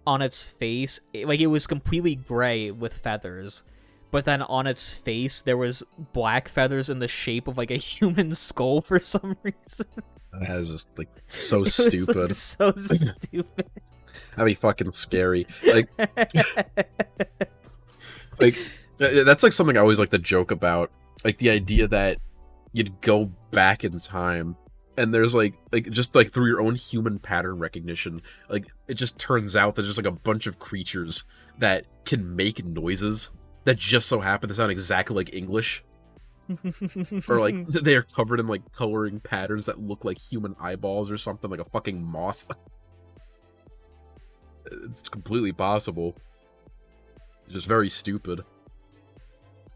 on its face, it was completely gray with feathers, but then on its face there was black feathers in the shape of like a human skull for some reason. That is just like so It was, stupid. like, so stupid. That'd be fucking scary. Like that's like something I always like to joke about. Like the idea that you'd go back in time and there's like just like through your own human pattern recognition, like it just turns out there's just like a bunch of creatures that can make noises that just so happen to sound exactly like English. Or like they are covered in like coloring patterns that look like human eyeballs or something, like a fucking moth. It's completely possible. It's just very stupid.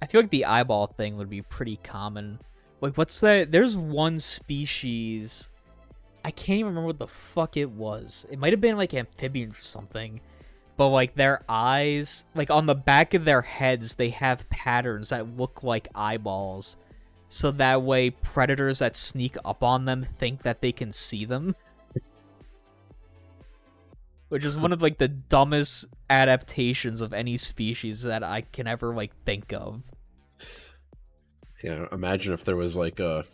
I feel like the eyeball thing would be pretty common. Like, what's that? There's one species. I can't even remember what the fuck it was. It might have been like amphibians or something. But like their eyes, like on the back of their heads, they have patterns that look like eyeballs. So that way predators that sneak up on them think that they can see them. Which is one of like the dumbest adaptations of any species that I can ever like think of. Yeah, imagine if there was like a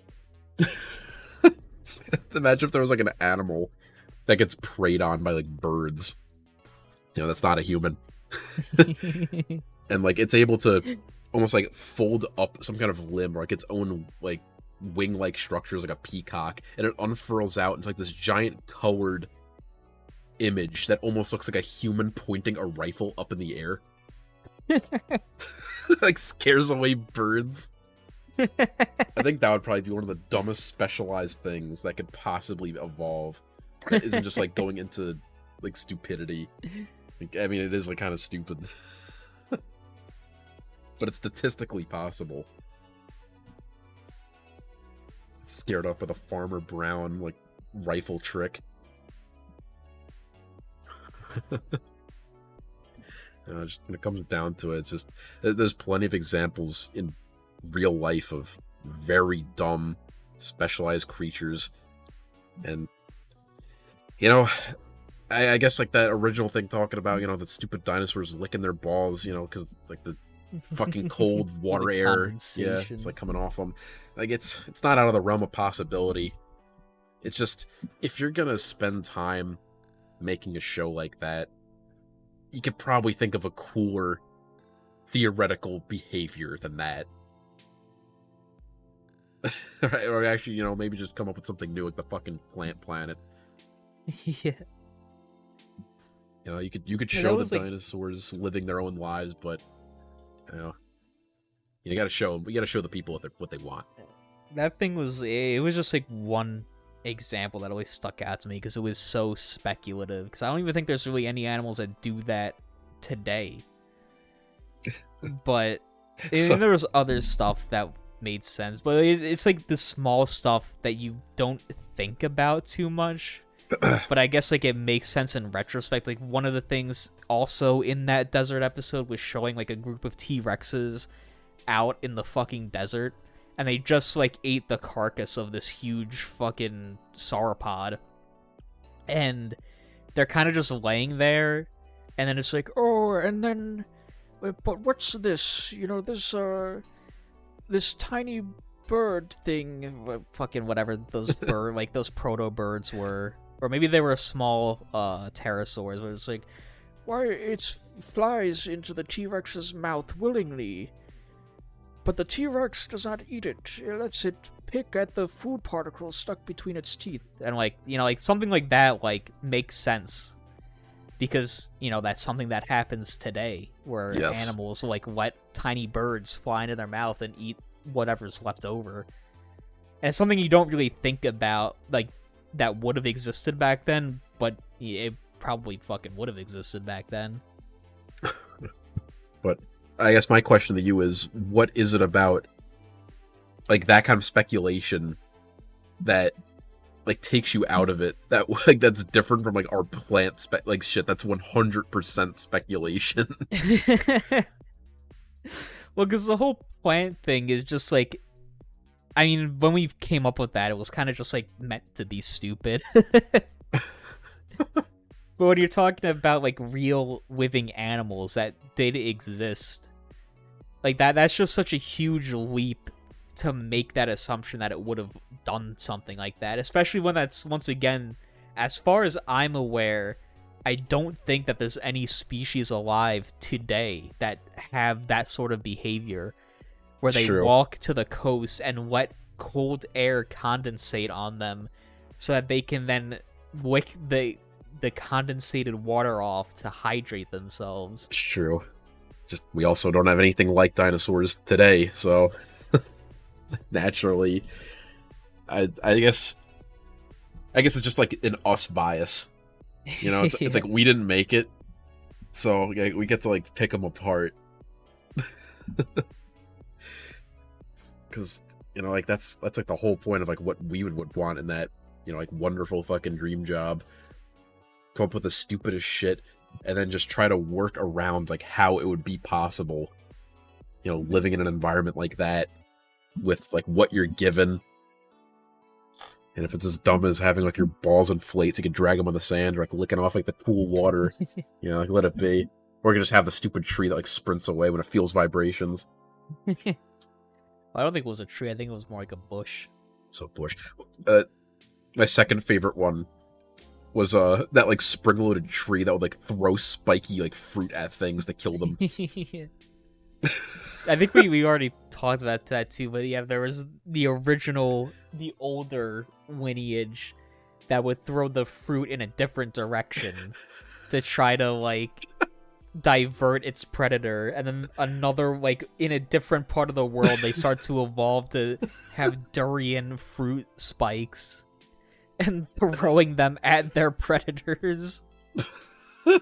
imagine if there was like an animal that gets preyed on by like birds. You know, that's not a human. And like it's able to almost like fold up some kind of limb or like its own like wing-like structures like a peacock, and it unfurls out into like this giant colored image that almost looks like a human pointing a rifle up in the air. Like scares away birds. I think that would probably be one of the dumbest specialized things that could possibly evolve. That isn't just like going into like stupidity. Like, I mean, it is like kind of stupid, but it's statistically possible. It's scared up with a Farmer Brown like rifle trick. Just when it comes down to it, it's just there's plenty of examples in real life of very dumb specialized creatures, and you know, I guess like that original thing talking about, you know, the stupid dinosaurs licking their balls, you know, because like the fucking cold water air, yeah, it's like coming off them. Like it's not out of the realm of possibility. It's just if you're gonna spend time making a show like that, you could probably think of a cooler theoretical behavior than that. Or actually, you know, maybe just come up with something new like the fucking plant planet. Yeah. You know, you could show the dinosaurs living their own lives, but you know, you gotta show the people what they want. That thing was just like one example that always stuck out to me because it was so speculative. Because I don't even think there's really any animals that do that today. But there was other stuff that made sense, but it's like the small stuff that you don't think about too much. But I guess like it makes sense in retrospect. Like one of the things also in that desert episode was showing like a group of T-Rexes out in the fucking desert, and they just like ate the carcass of this huge fucking sauropod, and they're kind of just laying there, and then it's like, oh, and then, but what's this? You know, this tiny bird thing, fucking whatever those like those proto birds were. Or maybe they were small pterosaurs, where it's like, why it flies into the T-Rex's mouth willingly, but the T-Rex does not eat it. It lets it pick at the food particles stuck between its teeth. And like, you know, like something like that like makes sense. Because, you know, that's something that happens today, where animals like let tiny birds fly into their mouth and eat whatever's left over. And it's something you don't really think about, like, that would have existed back then, but it probably fucking would have existed back then. But I guess my question to you is, what is it about like that kind of speculation that like takes you out of it, that like that's different from like our plant like shit that's 100% speculation? Well, because the whole plant thing is just like, I mean, when we came up with that, it was kind of just, like, meant to be stupid. But when you're talking about, like, real living animals that did exist, Like that's just such a huge leap to make that assumption that it would have done something like that, especially when that's, once again, as far as I'm aware, I don't think that there's any species alive today that have that sort of behavior where they True. walk to the coast and let cold air condensate on them so that they can then lick the condensated water off to hydrate themselves. It's true. Just we also don't have anything like dinosaurs today, so naturally, I guess it's just like an us bias. You know, it's like we didn't make it, so we get to like pick them apart. Because you know, like that's like the whole point of like what we would want in that, you know, like wonderful fucking dream job. Come up with the stupidest shit, and then just try to work around like how it would be possible, you know, living in an environment like that with like what you're given. And if it's as dumb as having like your balls inflate so you can drag them on the sand, or like licking off like the cool water, you know, like let it be. Or you can just have the stupid tree that like sprints away when it feels vibrations. I don't think it was a tree. I think it was more like a bush. So bush. My second favorite one was that like spring-loaded tree that would like throw spiky like fruit at things to kill them. I think we already talked about that too, but yeah, there was the original, the older lineage that would throw the fruit in a different direction to try to like divert its predator, and then another, like in a different part of the world, they start to evolve to have durian fruit spikes and throwing them at their predators. It's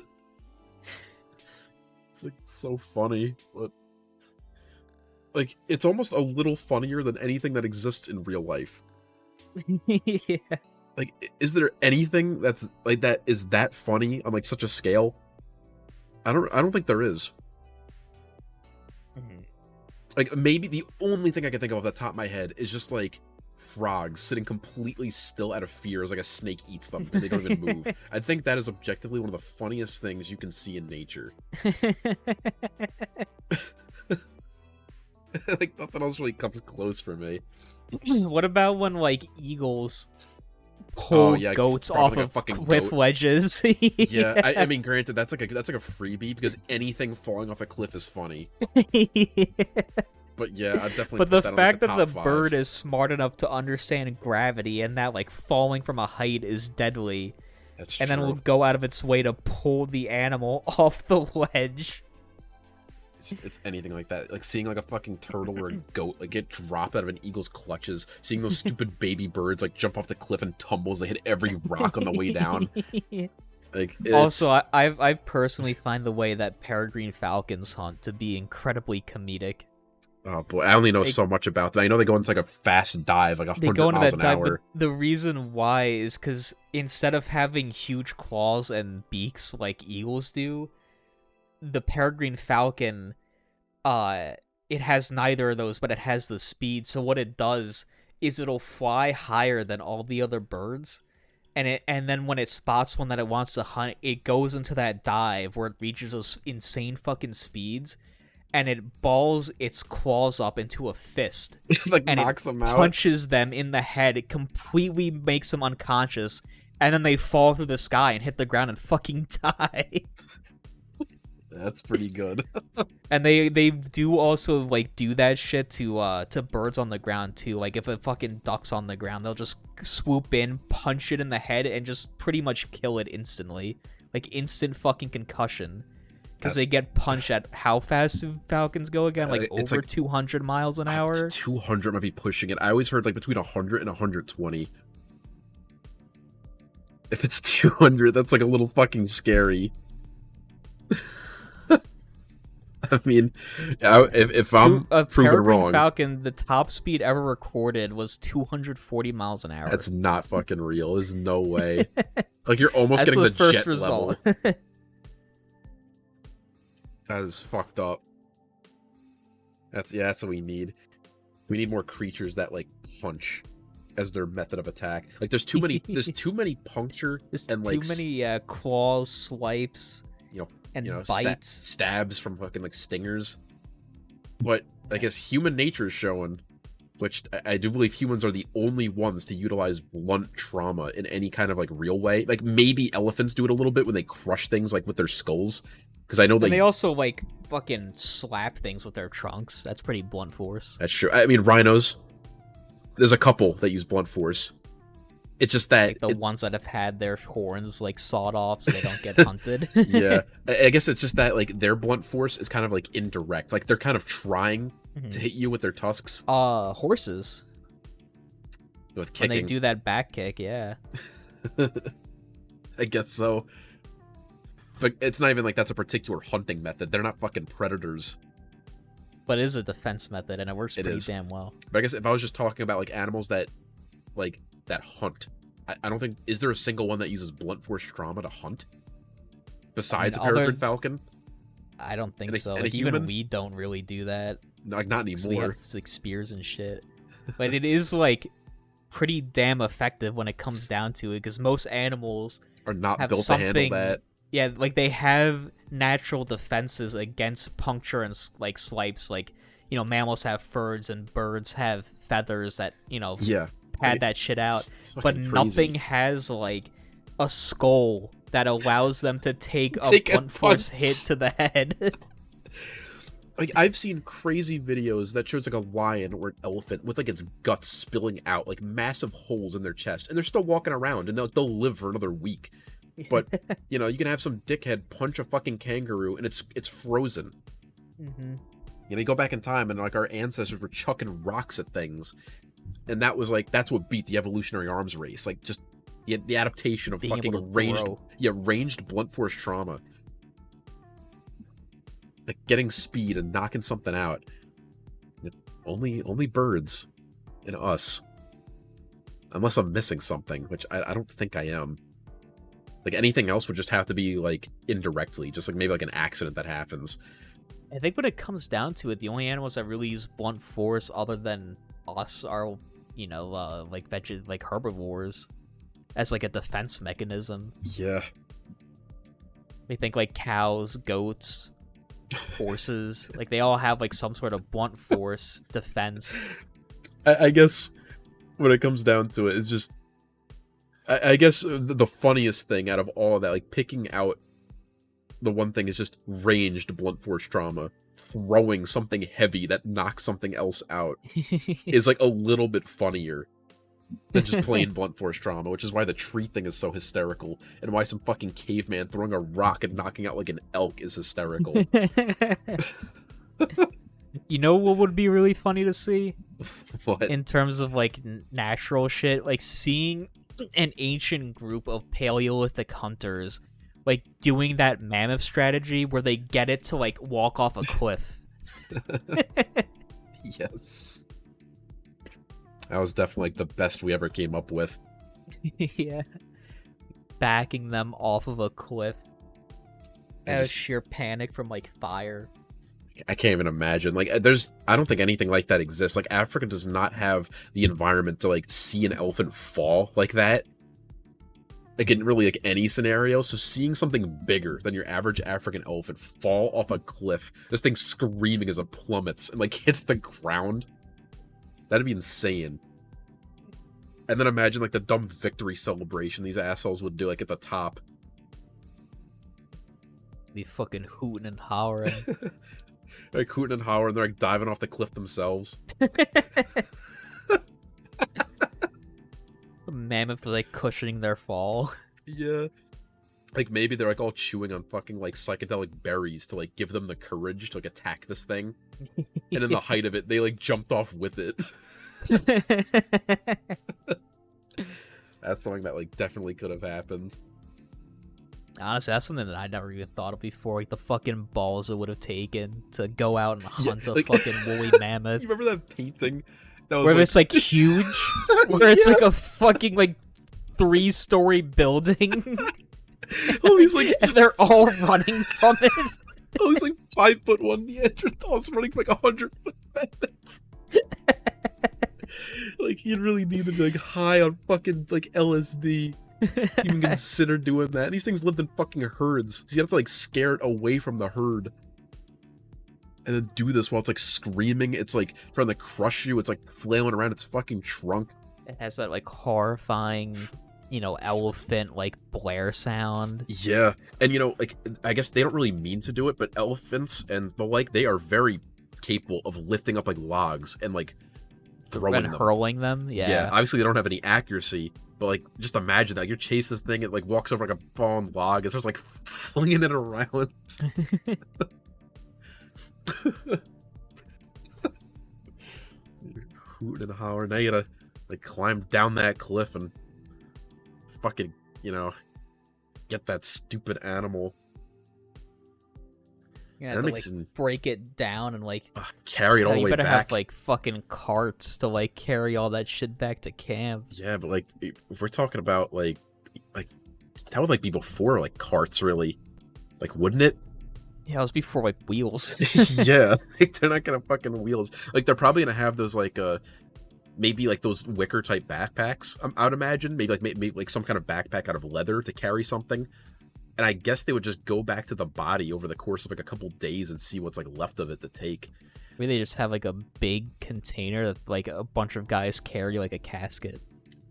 like so funny, but like it's almost a little funnier than anything that exists in real life. Yeah. Like, is there anything that's like that is that funny on like such a scale? I don't think there is. Mhm. Like maybe the only thing I can think of off the top of my head is just like frogs sitting completely still out of fear as like a snake eats them and they don't even move. I think that is objectively one of the funniest things you can see in nature. Like nothing else really comes close for me. What about when like eagles pull goats off like a of fucking cliff goat. ledges? Yeah, I mean, granted, that's like a freebie because anything falling off a cliff is funny. But yeah, I'd definitely. But put the that fact on, like, that the the top bird 5. is smart enough to understand gravity and that like falling from a height is deadly, That's and true. then will go out of its way to pull the animal off the ledge. It's anything like that. Like seeing like a fucking turtle or a goat like get dropped out of an eagle's clutches. Seeing those stupid baby birds like jump off the cliff and tumble as they hit every rock on the way down. Like Also, I personally find the way that peregrine falcons hunt to be incredibly comedic. Oh boy, I only know so much about them. I know they go into like a fast dive, like 100 miles an dive, hour. but the reason why is because instead of having huge claws and beaks like eagles do, the peregrine falcon, it has neither of those, but it has the speed. So what it does is it'll fly higher than all the other birds, and then when it spots one that it wants to hunt, it goes into that dive where it reaches those insane fucking speeds, and it balls its claws up into a fist, Like and knocks it them out. punches them in the head. It completely makes them unconscious, and then they fall through the sky and hit the ground and fucking die. That's pretty good. And they do also like do that shit to birds on the ground too. Like if a fucking duck's on the ground, they'll just swoop in, punch it in the head, and just pretty much kill it instantly. Like instant fucking concussion. Because they get punched at how fast do falcons go again? Like it's over like 200 miles an hour? It's 200 might be pushing it. I always heard like between 100 and 120. If it's 200, that's like a little fucking scary. I mean, if I'm proven wrong, falcon, the top speed ever recorded was 240 miles an hour. that's not fucking real. There's no way. Like you're almost That's getting the first jet result. level. That is fucked up. That's what we need. We need more creatures that like punch as their method of attack. Like there's too many. There's too many puncture There's and too like many claws, swipes, you know and you know bites. stabs from fucking like stingers. what I guess human nature is showing, which I do believe humans are the only ones to utilize blunt trauma in any kind of like real way. Like maybe elephants do it a little bit when they crush things like with their skulls, because I know And they also like fucking slap things with their trunks. That's pretty blunt force. That's true. I mean, rhinos. There's a couple that use blunt force. It's just that Like the ones that have had their horns like sawed off so they don't get hunted. Yeah, I guess it's just that like their blunt force is kind of like indirect. Like they're kind of trying to hit you with their tusks. Horses. With kicking. When they do that back kick, yeah. I guess so. But it's not even like that's a particular hunting method. They're not fucking predators. But it is a defense method, and it works pretty is. damn well. But I guess if I was just talking about like animals that hunt, I don't think, is there a single one that uses blunt force trauma to hunt? Besides a peregrine falcon? I don't think so. And Like, a even human? we don't really do that. Like not So we anymore. have like spears and shit. But it is like pretty damn effective when it comes down to it, because most animals Are not have built to something. handle that. Yeah, like they have natural defenses against puncture and like swipes. Like, you know, mammals have furs and birds have feathers that, you know, Yeah. pad that shit out. It's But fucking crazy. nothing has like a skull that allows them to take a Take a blunt force hit to the head. Like I've seen crazy videos that shows like a lion or an elephant with like its guts spilling out, like massive holes in their chest, and they're still walking around, and they'll live for another week. But you know, you can have some dickhead punch a fucking kangaroo, and it's frozen. Mm-hmm. You know, you go back in time, and like our ancestors were chucking rocks at things, and that was like that's what beat the evolutionary arms race. Like just the adaptation of Being able to fucking ranged, throw. ranged blunt force trauma. Like getting speed and knocking something out. Only birds and us. Unless I'm missing something, which I don't think I am. Like anything else would just have to be like indirectly, just like maybe like an accident that happens. I think when it comes down to it, the only animals that really use blunt force other than us are, you know, like herbivores as like a defense mechanism. Yeah. I think like cows, goats, horses, like they all have like some sort of blunt force defense. I guess when it comes down to it, it's just I guess the funniest thing out of all of that, like picking out the one thing is just ranged blunt force trauma. Throwing something heavy that knocks something else out is like a little bit funnier than just plain blunt force trauma, which is why the tree thing is so hysterical, and why some fucking caveman throwing a rock and knocking out like an elk is hysterical. You know what would be really funny to see? What? In terms of like natural shit, like seeing an ancient group of Paleolithic hunters like doing that mammoth strategy where they get it to like walk off a cliff. Yes. That was definitely like the best we ever came up with. Yeah. Backing them off of a cliff. Out of sheer panic from like fire. I can't even imagine. Like, I don't think anything like that exists. Like, Africa does not have the environment to like see an elephant fall like that. Like in really like any scenario. So seeing something bigger than your average African elephant fall off a cliff, this thing screaming as it plummets and like hits the ground, that'd be insane. And then imagine like the dumb victory celebration these assholes would do like at the top. Be fucking hooting and hollering. Like hooting and hollering, they're like diving off the cliff themselves. The mammoth was like cushioning their fall. Yeah. Like maybe they're like all chewing on fucking like psychedelic berries to like give them the courage to like attack this thing. And in the height of it, they like jumped off with it. That's something that like definitely could have happened. Honestly, that's something that I never even thought of before. Like the fucking balls it would have taken to go out and hunt a fucking woolly mammoth. You remember that painting? That was Where like... it's like huge? Where it's Yeah. like a fucking like 3-story building. Oh, he's like, And they're all running from it. oh, he's like 5'1" Neanderthals running like 100-foot mammoth. Like he'd really need to be like high on fucking like LSD. To even consider doing that. These things lived in fucking herds. So you have to like scare it away from the herd. and then do this while it's like screaming. It's like trying to crush you. It's like flailing around its fucking trunk. It has that like horrifying, elephant like blare sound. Yeah, and like I guess they don't really mean to do it, but elephants and the like, they are very capable of lifting up like logs and like throwing And them. hurling them. Yeah. Obviously they don't have any accuracy, but like just imagine that you're chasing this thing, it like walks over like a fallen log and starts like flinging it around. Hoot and holler. Now you gotta like climb down that cliff and fucking get that stupid animal. You have to like break it down and like carry it all the way back. You better back. have like fucking carts to like carry all that shit back to camp. Yeah, but like if we're talking about like that would like be before like carts, really, like wouldn't it? Yeah, it was before like wheels. Yeah, like, they're not gonna fucking wheels. Like they're probably gonna have those like maybe like those wicker type backpacks. I would imagine maybe like some kind of backpack out of leather to carry something. And I guess they would just go back to the body over the course of like a couple days and see what's like left of it to take. Maybe they just have like a big container that like a bunch of guys carry like a casket.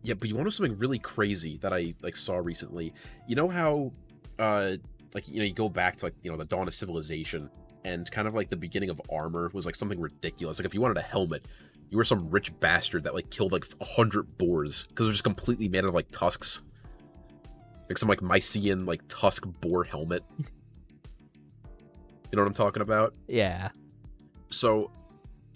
Yeah, but you want to know something really crazy that I like saw recently? You know how you go back to like the dawn of civilization, and kind of like the beginning of armor was like something ridiculous. Like if you wanted a helmet, you were some rich bastard that like killed like 100 boars because it was just completely made out of like tusks. Like some like Mycenaean like tusk boar helmet. You know what I'm talking about? Yeah. So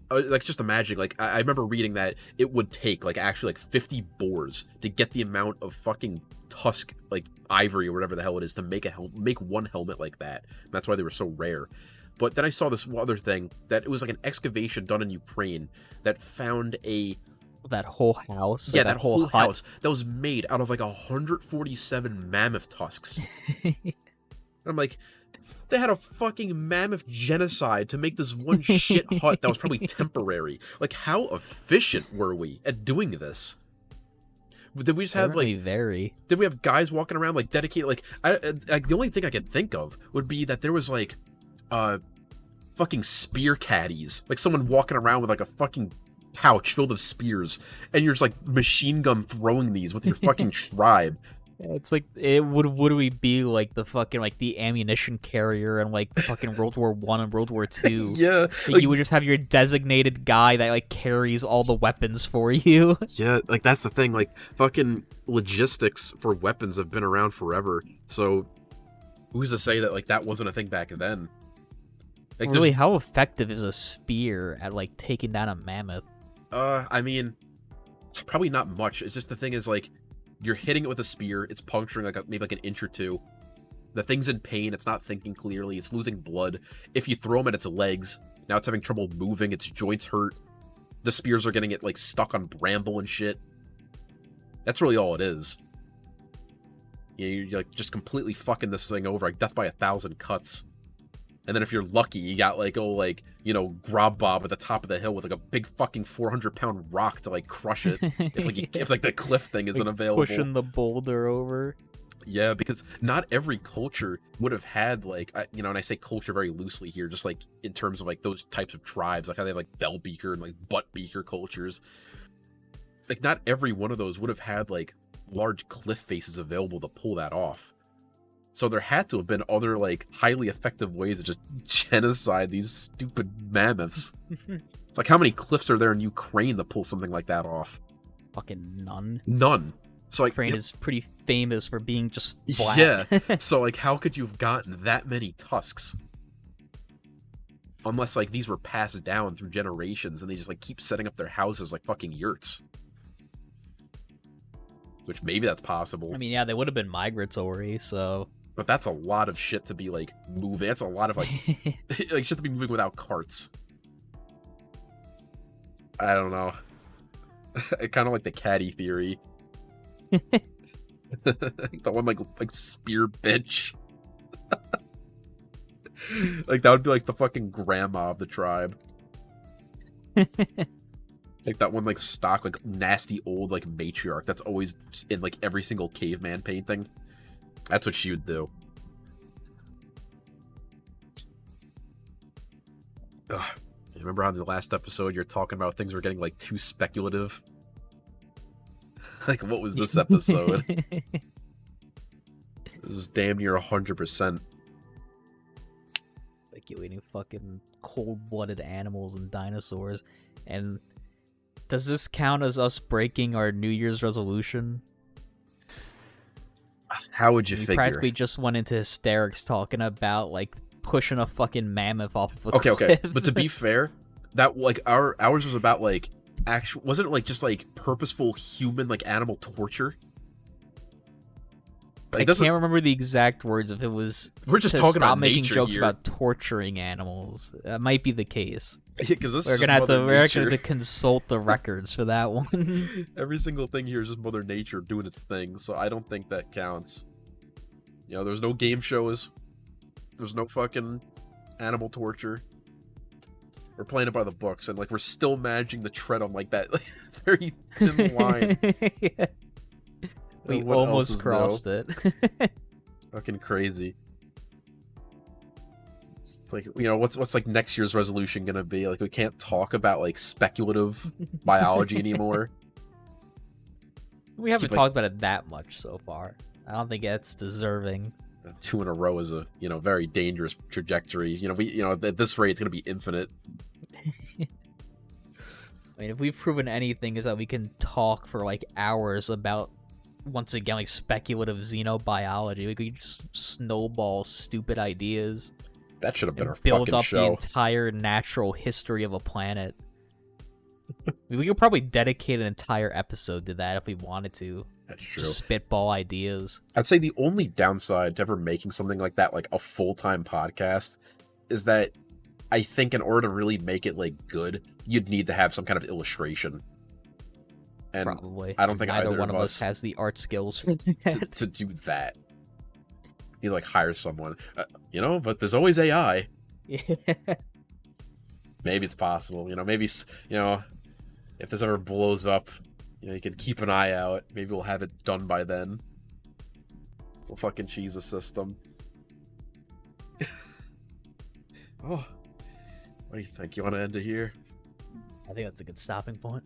like just imagine, like I remember reading that it would take like actually like 50 boars to get the amount of fucking tusk like ivory or whatever the hell it is to make make one helmet like that. And that's why they were so rare. But then I saw this other thing that it was like an excavation done in Ukraine that found that whole house. Yeah, that whole house that was made out of like 147 mammoth tusks. I'm like, they had a fucking mammoth genocide to make this one shit hut that was probably temporary. Like, how efficient were we at doing this? Did we just have like Did we have guys walking around like dedicated? Like, the only thing I could think of would be that there was like, fucking spear caddies, like someone walking around with like a fucking pouch filled of spears, and you're just like machine gun throwing these with your fucking tribe. Yeah, it's like would we be like the fucking like the ammunition carrier in like fucking World War I and World War II? Yeah, like, you would just have your designated guy that like carries all the weapons for you. Yeah, like that's the thing. Like fucking logistics for weapons have been around forever. So who's to say that like that wasn't a thing back then? Like, really, how effective is a spear at like taking down a mammoth? I mean, probably not much. It's just the thing is like, you're hitting it with a spear, it's puncturing like maybe like an inch or two. The thing's in pain, it's not thinking clearly, it's losing blood. If you throw them at its legs, now it's having trouble moving, its joints hurt. The spears are getting it like stuck on bramble and shit. That's really all it is. Yeah, you're like just completely fucking this thing over, like death by 1,000 cuts. And then if you're lucky, you got like, Grob Bob at the top of the hill with like a big fucking 400-pound rock to like crush it. If like the cliff thing isn't like available. Pushing the boulder over. Yeah, because not every culture would have had like, and I say culture very loosely here, just like in terms of like those types of tribes, like how they have like bell beaker and like butt beaker cultures. Like not every one of those would have had like large cliff faces available to pull that off. So there had to have been other, like, highly effective ways to just genocide these stupid mammoths. Like, how many cliffs are there in Ukraine to pull something like that off? Fucking none. None. So, like, Ukraine is pretty famous for being just flat. Yeah. So, like, how could you have gotten that many tusks? Unless, like, these were passed down through generations and they just, like, keep setting up their houses like fucking yurts. Which maybe that's possible. I mean, yeah, they would have been migratory, so... But that's a lot of shit to be, like, moving. That's a lot of, like, like shit to be moving without carts. I don't know. Kind of like the caddy theory. The one, like spear bitch. Like, that would be, like, the fucking grandma of the tribe. Like, that one, like, stock, like, nasty old, like, matriarch that's always in, like, every single caveman painting. That's what she would do. You remember on the last episode you're talking about things were getting like too speculative? Like, what was this episode? This is damn near 100%. Speculating fucking cold-blooded animals and dinosaurs. And does this count as us breaking our New Year's resolution? How would you We figure? practically just went into hysterics talking about like pushing a fucking mammoth off of a Okay, cliff. but to be fair, that like ours was about like actual, wasn't it like just like purposeful human like animal torture? Like, I can't remember the exact words if it was. We're just to talking stop about making nature jokes here. about torturing animals. That might be the case. Because this We're is gonna have to. Mother We're gonna have Nature. to consult the records for that one. Every single thing here is just Mother Nature doing its thing, so I don't think that counts. You know, there's no game shows. There's no fucking animal torture. We're playing it by the books, and like we're still managing to tread on like that like, very thin line. Yeah. We What else almost is crossed new? it. Fucking crazy. It's like, you know, what's like next year's resolution gonna be? Like, we can't talk about like speculative biology anymore. We haven't Keep, like- talked about it that much so far. I don't think it's deserving. 2 in a row is a, you know, very dangerous trajectory. You know, at this rate, it's gonna be infinite. I mean, if we've proven anything, is that we can talk for like hours about, once again, like speculative xenobiology. We could just snowball stupid ideas That should have been and our build fucking up the show. entire natural history of a planet. We could probably dedicate an entire episode to that if we wanted to. That's true. Just spitball ideas. I'd say the only downside to ever making something like that, like a full-time podcast, is that I think in order to really make it like good, you'd need to have some kind of illustration. And Probably. I don't think Neither either one of of us us has the art skills for that. to do that. You like hire someone, you know. But there's always AI. Yeah. Maybe it's possible. You know, maybe you know, if this ever blows up, you know, you can keep an eye out. Maybe we'll have it done by then. We'll fucking cheese the system. Oh, what do you think? You want to end it here? I think that's a good stopping point.